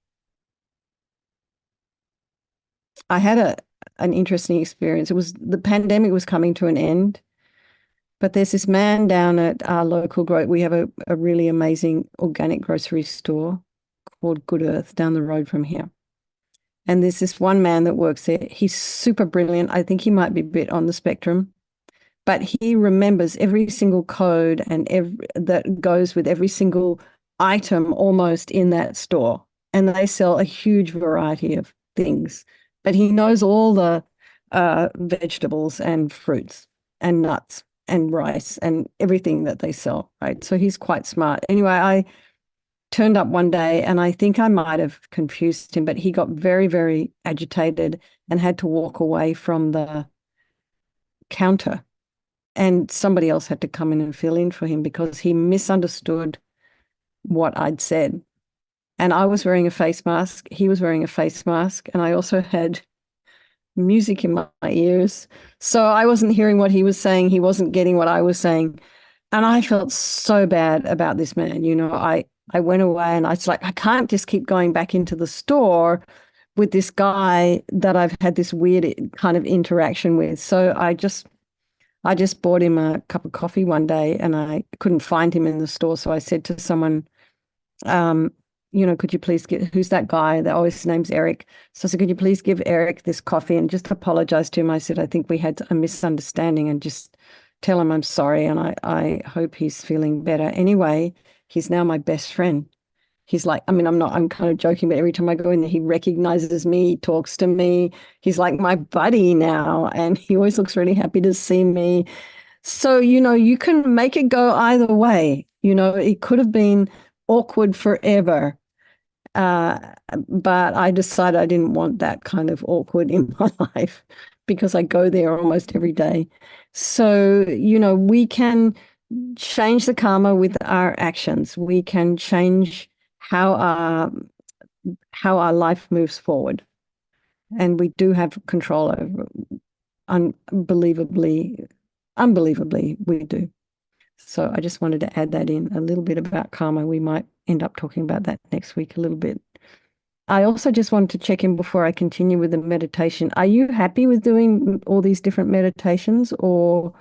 I had an interesting experience. The pandemic was coming to an end, but there's this man down at our local we have a really amazing organic grocery store called Good Earth down the road from here. And there's this one man that works there. He's super brilliant. I think he might be a bit on the spectrum, but he remembers every single code and that goes with every single item almost in that store. And they sell a huge variety of things. But he knows all the vegetables and fruits and nuts and rice and everything that they sell, right? So he's quite smart. Anyway, I turned up one day and I think I might have confused him, but he got very, very agitated and had to walk away from the counter. And somebody else had to come in and fill in for him because he misunderstood what I'd said. And I was wearing a face mask. He was wearing a face mask. And I also had music in my ears. So I wasn't hearing what he was saying. He wasn't getting what I was saying. And I felt so bad about this man. You know, I went away and I was like, I can't just keep going back into the store with this guy that I've had this weird kind of interaction with. So I just bought him a cup of coffee one day and I couldn't find him in the store. So I said to someone, could you please get, who's that guy? That always his name's Eric. So I said, could you please give Eric this coffee and just apologize to him? I said, I think we had a misunderstanding and just tell him I'm sorry and I hope he's feeling better. Anyway, he's now my best friend. He's like, I'm kind of joking, but every time I go in there, he recognizes me, he talks to me. He's like my buddy now, and he always looks really happy to see me. So, you can make it go either way. It could have been awkward forever. But I decided I didn't want that kind of awkward in my life because I go there almost every day. So, we can change the karma with our actions. We can change how our life moves forward. And we do have control over it. Unbelievably, we do. So I just wanted to add that in a little bit about karma. We might end up talking about that next week a little bit. I also just wanted to check in before I continue with the meditation. Are you happy with doing all these different meditations, or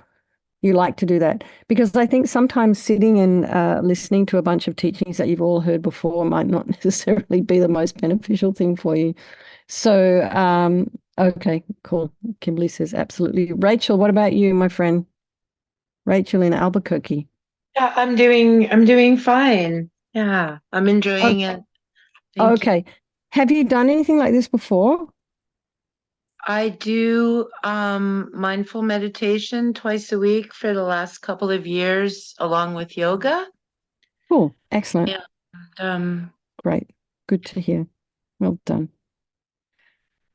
you like to do that? Because I think sometimes sitting and listening to a bunch of teachings that you've all heard before might not necessarily be the most beneficial thing for you. So, okay, cool. Kimberly says absolutely. Rachel, what about you, my friend? Rachel in Albuquerque. Yeah, I'm doing fine. Yeah, I'm enjoying it. Thank you. Okay. Have you done anything like this before? I do mindful meditation twice a week for the last couple of years, along with yoga. Cool. Excellent. Yeah. Um, Great. Good to hear. Well done.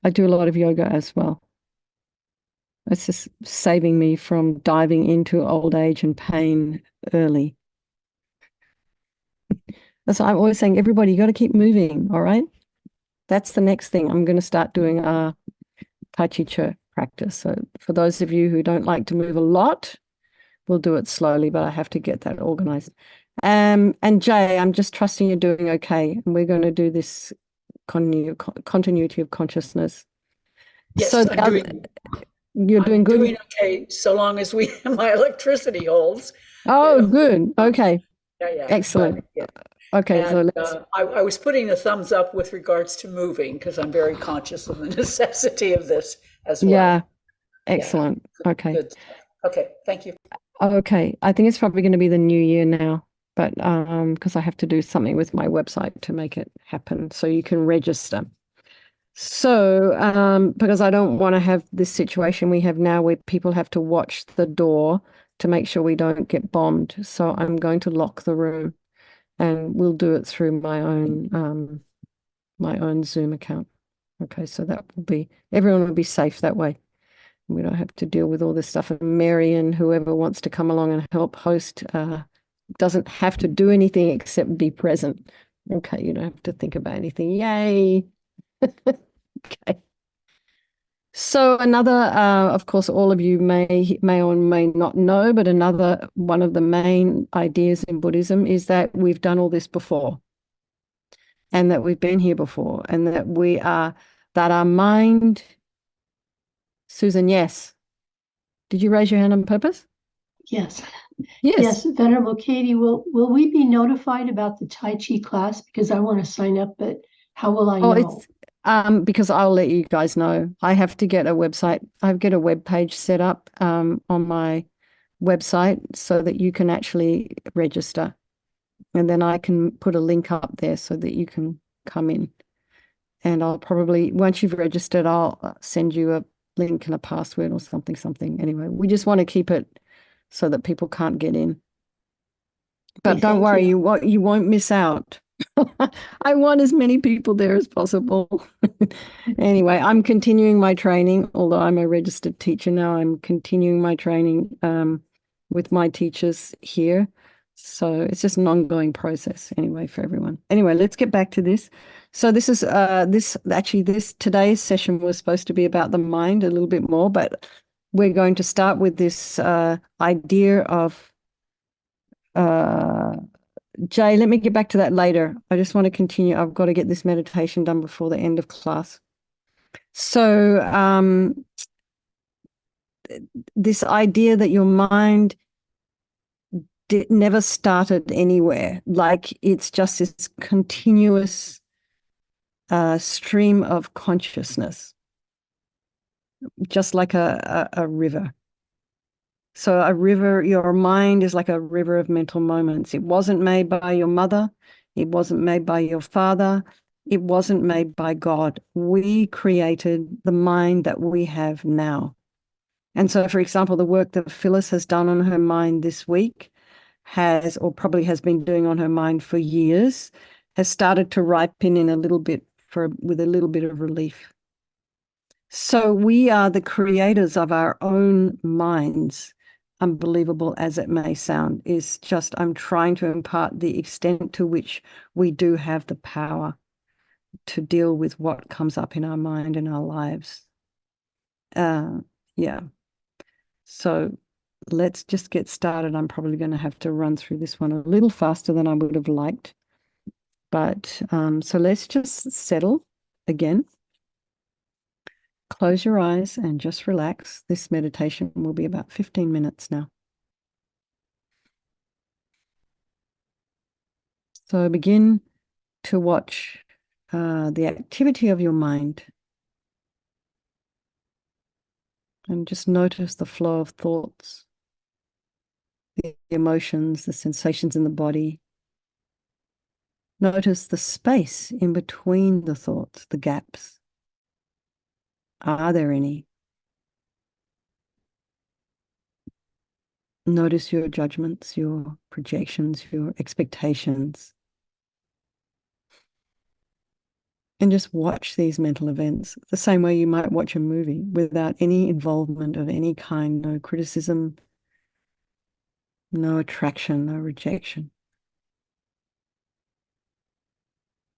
I do a lot of yoga as well. It's just saving me from diving into old age and pain early. That's why I'm always saying, everybody, you got to keep moving. All right. That's the next thing. I'm going to start doing a Tai Chi Chuan practice. So for those of you who don't like to move a lot, we'll do it slowly, but I have to get that organized. And Jay, I'm just trusting you're doing okay. And we're going to do this continuity of consciousness. Yes, So you're doing good. Doing okay, so long as my electricity holds. Oh, good. Okay. Yeah. Excellent. But, yeah. Okay, so And let's. I was putting a thumbs up with regards to moving because I'm very conscious of the necessity of this as well. Yeah. Excellent. Okay. Good. Okay, thank you. Okay. I think it's probably going to be the new year now, but because I have to do something with my website to make it happen so you can register. So, because I don't want to have this situation we have now where people have to watch the door to make sure we don't get bombed. So I'm going to lock the room and we'll do it through my own Zoom account. Okay, so that will be, everyone will be safe that way. We don't have to deal with all this stuff. And Mary and whoever wants to come along and help host doesn't have to do anything except be present. Okay, you don't have to think about anything. Yay. Okay. So another, of course, all of you may or may not know, but another one of the main ideas in Buddhism is that we've done all this before, and that we've been here before, and that our mind. Susan, yes. Did you raise your hand on purpose? Yes. Yes. Yes, Venerable Katy, will we be notified about the Tai Chi class? Because I want to sign up, but how will I know? It's because I'll let you guys know. I have to get a website. I get a web page set up on my website so that you can actually register. And then I can put a link up there so that you can come in. And I'll probably, once you've registered, I'll send you a link and a password or something. Anyway, we just want to keep it so that people can't get in. But don't worry, you won't miss out. I want as many people there as possible. Anyway, I'm continuing my training, although I'm a registered teacher now. I'm continuing my training with my teachers here. So it's just an ongoing process anyway for everyone. Anyway, let's get back to this. So this is today's session was supposed to be about the mind a little bit more, but we're going to start with this idea of Jay, let me get back to that later. I just want to continue. I've got to get this meditation done before the end of class. So this idea that your mind never started anywhere, like it's just this continuous stream of consciousness, just like a river. So a river, your mind is like a river of mental moments. It wasn't made by your mother. It wasn't made by your father. It wasn't made by God. We created the mind that we have now. And so, for example, the work that Phyllis has done on her mind this week has, or probably has been doing on her mind for years, has started to ripen in a little bit with a little bit of relief. So we are the creators of our own minds. Unbelievable as it may sound, is just I'm trying to impart the extent to which we do have the power to deal with what comes up in our mind and our lives. Yeah. So let's just get started. I'm probably going to have to run through this one a little faster than I would have liked. But so let's just settle again. Close your eyes and just relax. This meditation will be about 15 minutes now. So begin to watch the activity of your mind and just notice the flow of thoughts, the emotions, the sensations in the body. Notice the space in between the thoughts, the gaps. Are there any? Notice your judgments, your projections, your expectations. And just watch these mental events the same way you might watch a movie without any involvement of any kind, no criticism, no attraction, no rejection.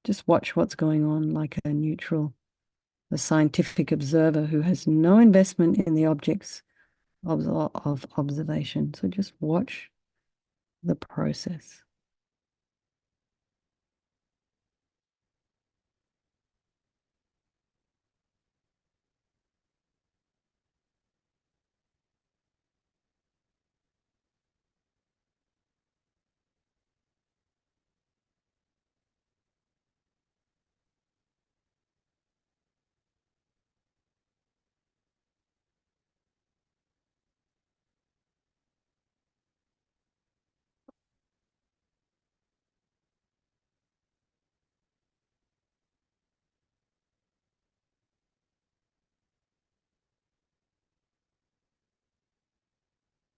Just watch what's going on like a neutral, a scientific observer who has no investment in the objects of observation. So just watch the process.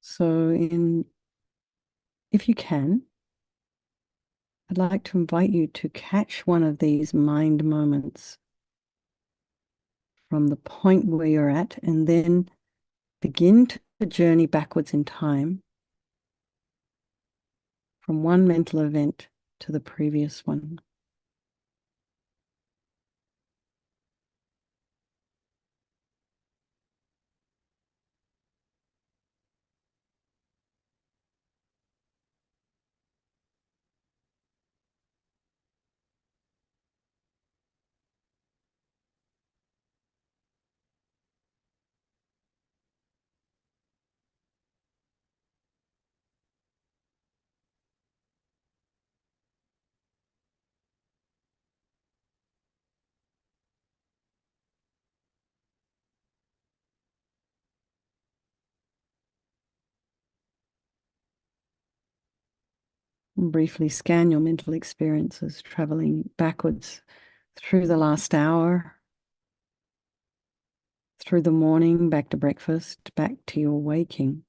So if you can, I'd like to invite you to catch one of these mind moments from the point where you're at and then begin to journey backwards in time from one mental event to the previous one. And briefly scan your mental experiences, traveling backwards through the last hour, through the morning, back to breakfast, back to your waking.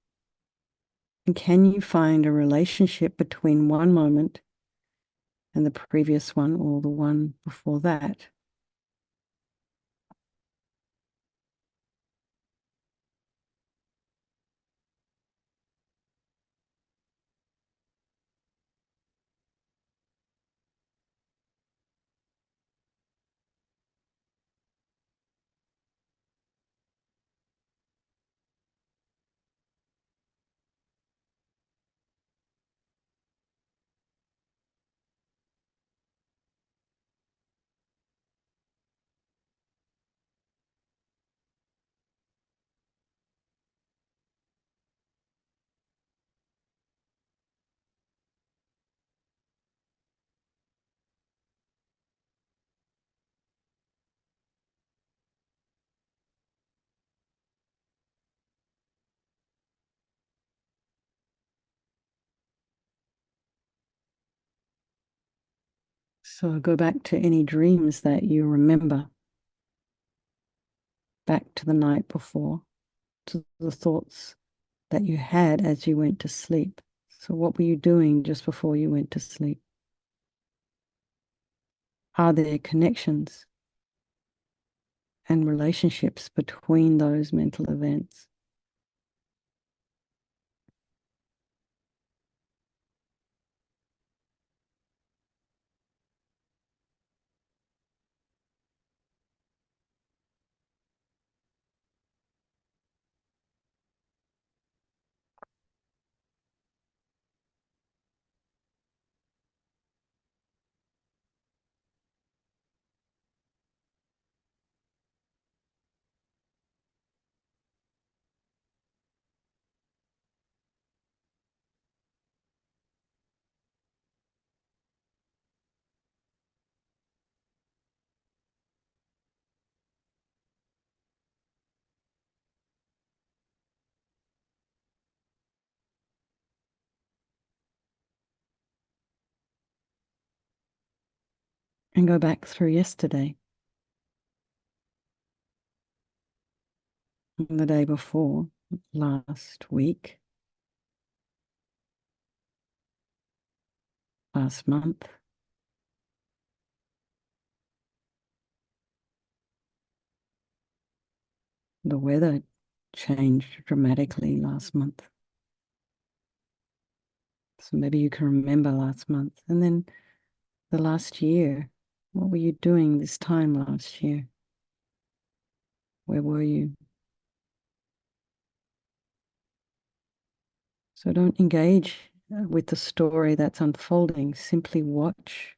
And can you find a relationship between one moment and the previous one or the one before that? So go back to any dreams that you remember, back to the night before, to the thoughts that you had as you went to sleep. So what were you doing just before you went to sleep? Are there connections and relationships between those mental events? And go back through yesterday, the day before, last week, last month. The weather changed dramatically last month. So maybe you can remember last month. And then the last year, what were you doing this time last year? Where were you? So don't engage with the story that's unfolding. Simply watch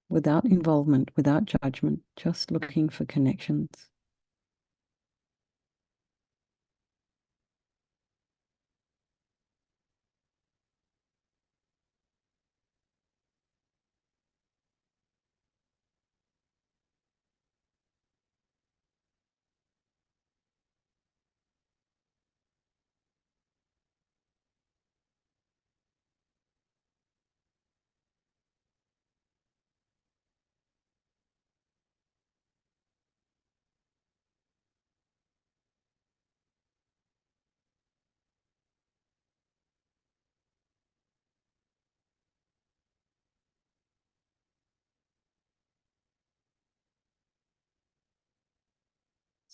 without involvement, without judgment, just looking for connections.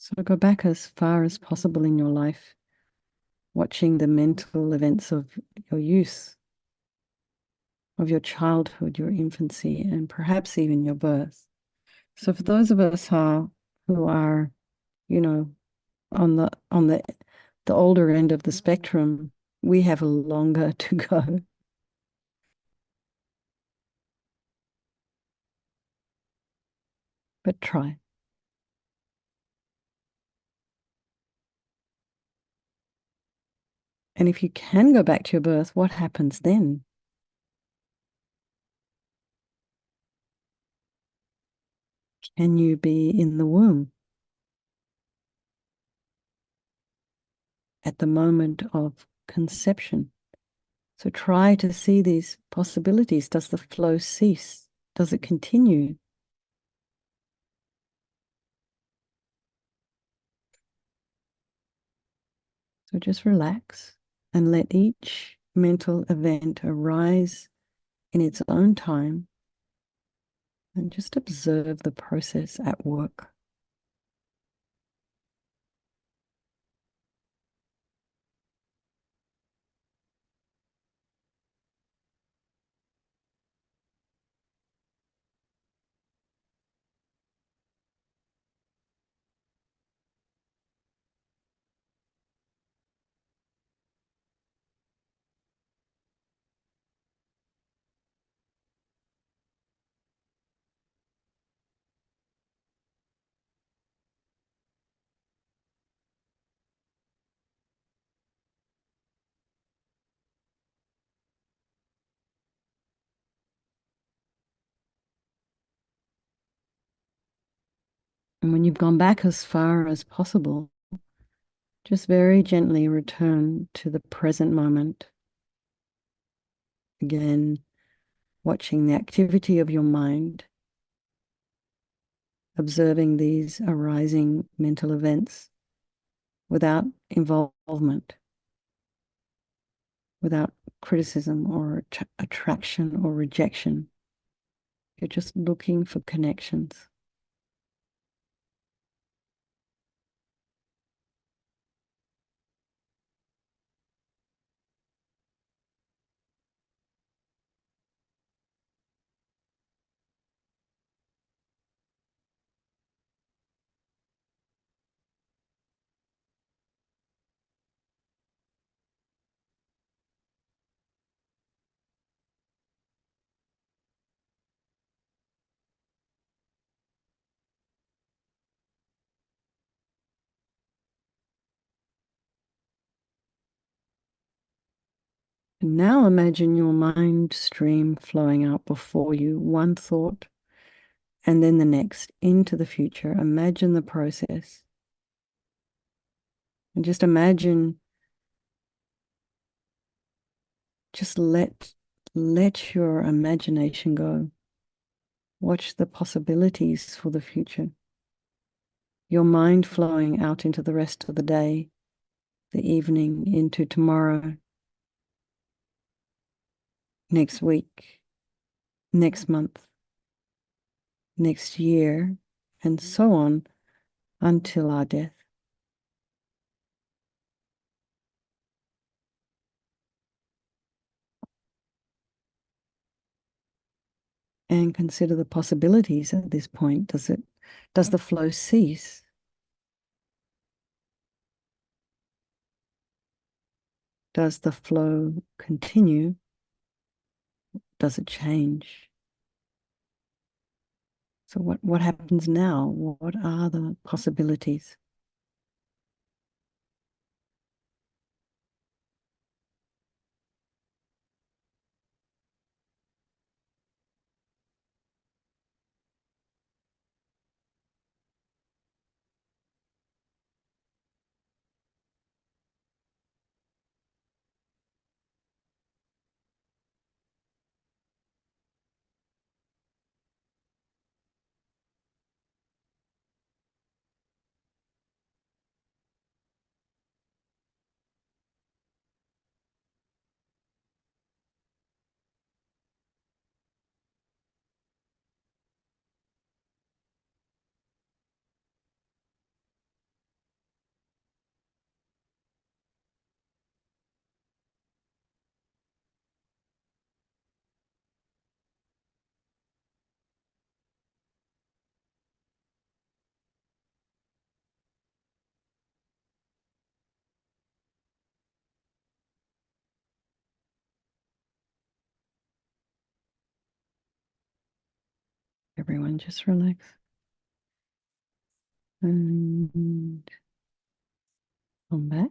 So go back as far as possible in your life, watching the mental events of your youth, of your childhood, your infancy, and perhaps even your birth. So for those of us who are, you know, on the older end of the spectrum, we have longer to go. But try. And if you can go back to your birth, what happens then? Can you be in the womb at the moment of conception? So try to see these possibilities. Does the flow cease? Does it continue? So just relax and let each mental event arise in its own time and just observe the process at work. And when you've gone back as far as possible, just very gently return to the present moment. Again, watching the activity of your mind, observing these arising mental events without involvement, without criticism or attraction or rejection. You're just looking for connections. And now imagine your mind stream flowing out before you, one thought and then the next, into the future. Imagine the process. And just imagine, just let your imagination go. Watch the possibilities for the future. Your mind flowing out into the rest of the day, the evening, into tomorrow, next week, next month, next year, and so on until our death. And consider the possibilities at this point. Does the flow cease? Does the flow continue? Does it change? So what happens now? What are the possibilities? Everyone just relax. And come back.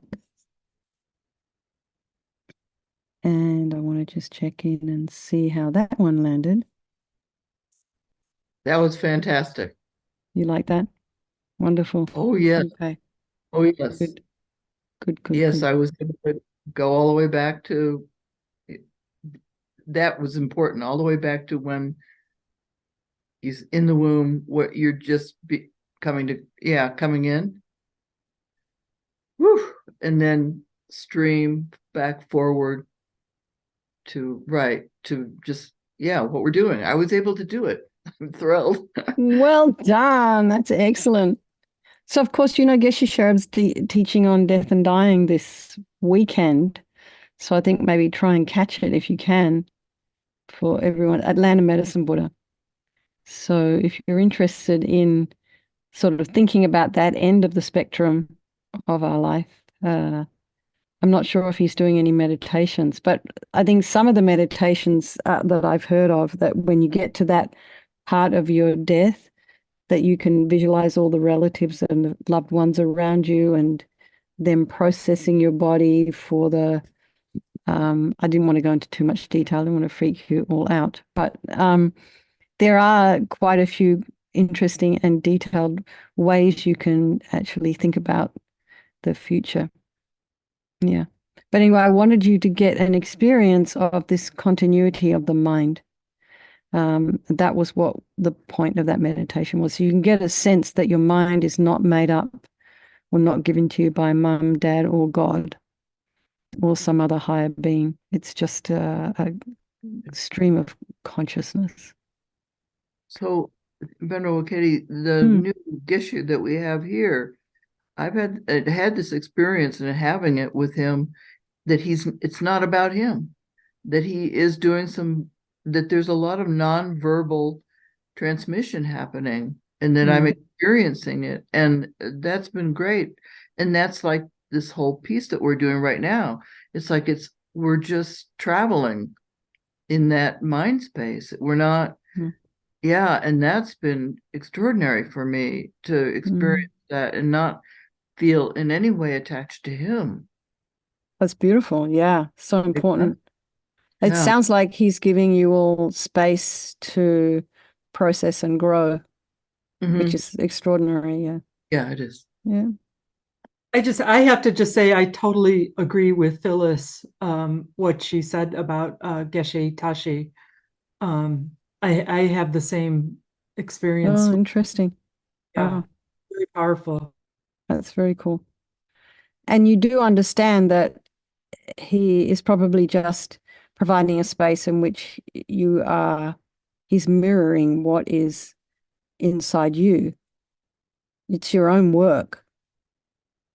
And I want to just check in and see how that one landed. That was fantastic. You like that? Wonderful. Oh, yes. Okay. Oh, yes. Good. Yes, Good. I was able to go all the way back to that was important, all the way back to when he's in the womb, what you're just coming in. Whew, and then stream back forward to just what we're doing. I was able to do it. I'm thrilled. Well done. That's excellent. So, of course, Geshe Sharab's teaching on death and dying this weekend. So I think maybe try and catch it if you can for everyone. Atlanta Medicine Buddha. So if you're interested in sort of thinking about that end of the spectrum of our life, I'm not sure if he's doing any meditations, but I think some of the meditations that I've heard of, that when you get to that part of your death, that you can visualize all the relatives and the loved ones around you and them processing your body for the, I didn't want to go into too much detail. I didn't want to freak you all out, but there are quite a few interesting and detailed ways you can actually think about the future. Yeah. But anyway, I wanted you to get an experience of this continuity of the mind That was what the point of that meditation was. So you can get a sense that your mind is not made up or not given to you by mum, dad, or God, or some other higher being. It's just a stream of consciousness. So, Venerable Katie, the new Geshe that we have here, I've had this experience in having it with him that it's not about him, that he is doing that there's a lot of nonverbal transmission happening and that I'm experiencing it. And that's been great. And that's like this whole piece that we're doing right now. It's like we're just traveling in that mind space. We're not, yeah, and that's been extraordinary for me to experience that and not feel in any way attached to him. That's beautiful. Yeah, so important. It Yeah. sounds like he's giving you all space to process and grow, which is extraordinary. Yeah. Yeah, it is. Yeah. I have to just say I totally agree with Phyllis, what she said about Geshe Tashi. I have the same experience. Oh, interesting. Yeah, Wow. very powerful. That's very cool. And you do understand that he is probably just providing a space in which he's mirroring what is inside you. It's your own work.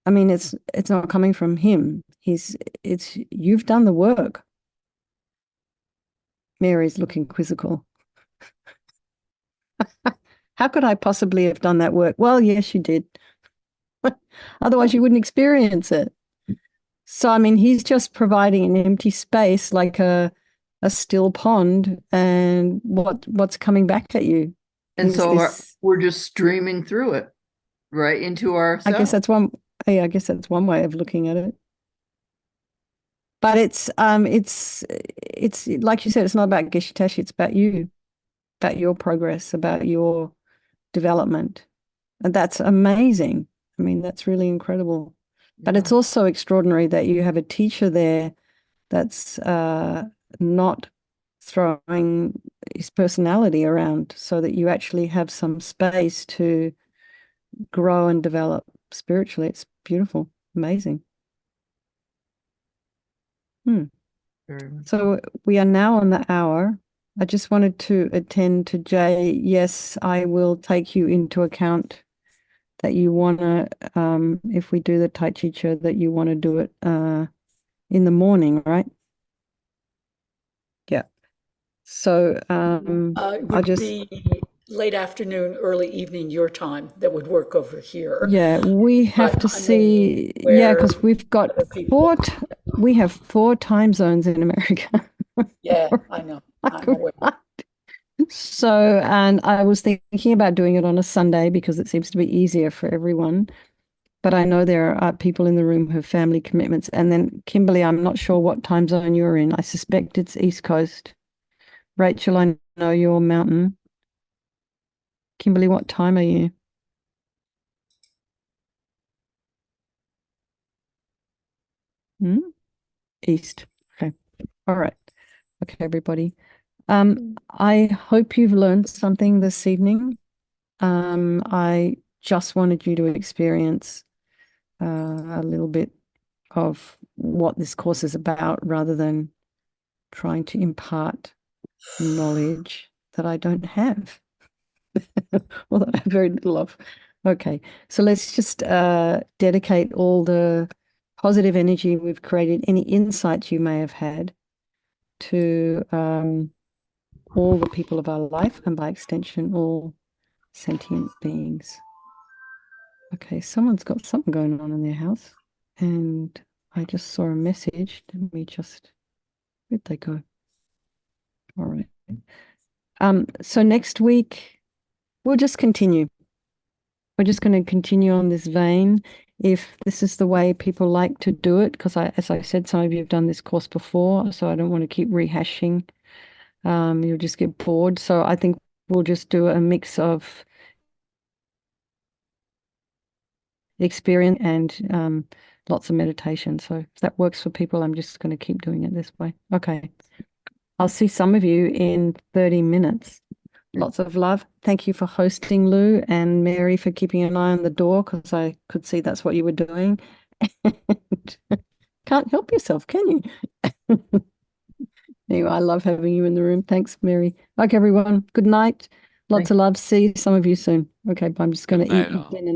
I mean, it's not coming from him. You've done the work. Mary's looking quizzical. How could I possibly have done that work? Well, yes, you did. Otherwise, you wouldn't experience it. So, I mean, he's just providing an empty space like a still pond, and what's coming back at you? And so we're just streaming through it right into ourselves. I guess that's one way of looking at it. But it's like you said, it's not about Geshe Tashi, it's about you, about your progress, about your development. And that's amazing. I mean, that's really incredible. But it's also extraordinary that you have a teacher there that's not throwing his personality around, so that you actually have some space to grow and develop spiritually. It's beautiful, amazing. So we are now on the hour. I just wanted to attend to Jay. Yes, I will take you into account that you want to, if we do the Tai Chi Cha, that you want to do it in the morning, right? Yeah. So It would be late afternoon, early evening, your time that would work over here. Yeah, we have to see. Yeah, because we've got we have 4 time zones in America. Yeah, I know. I'm aware. So, and I was thinking about doing it on a Sunday because it seems to be easier for everyone. But I know there are people in the room who have family commitments. And then Kimberly, I'm not sure what time zone you're in. I suspect it's East Coast. Rachel, I know you're Mountain. Kimberly, what time are you? East. Okay. All right. Okay, everybody. I hope you've learned something this evening. I just wanted you to experience a little bit of what this course is about, rather than trying to impart knowledge that I don't have, or that I have very little of. Okay, so let's just dedicate all the positive energy we've created, any insights you may have had, to all the people of our life, and by extension, all sentient beings. Okay, someone's got something going on in their house, and I just saw a message. Let me just, where'd they go? All right. So next week, we'll just continue. We're just going to continue on this vein. If this is the way people like to do it, because as I said, some of you have done this course before, so I don't want to keep rehashing. You'll just get bored. So I think we'll just do a mix of experience and lots of meditation. So if that works for people, I'm just going to keep doing it this way. Okay. I'll see some of you in 30 minutes. Lots of love. Thank you for hosting, Lou, and Mary for keeping an eye on the door, because I could see that's what you were doing. And can't help yourself, can you? Anyway, I love having you in the room. Thanks, Mary. Okay, everyone. Good night. Lots of love. See some of you soon. Okay, I'm just going to Good eat night, all. dinner now.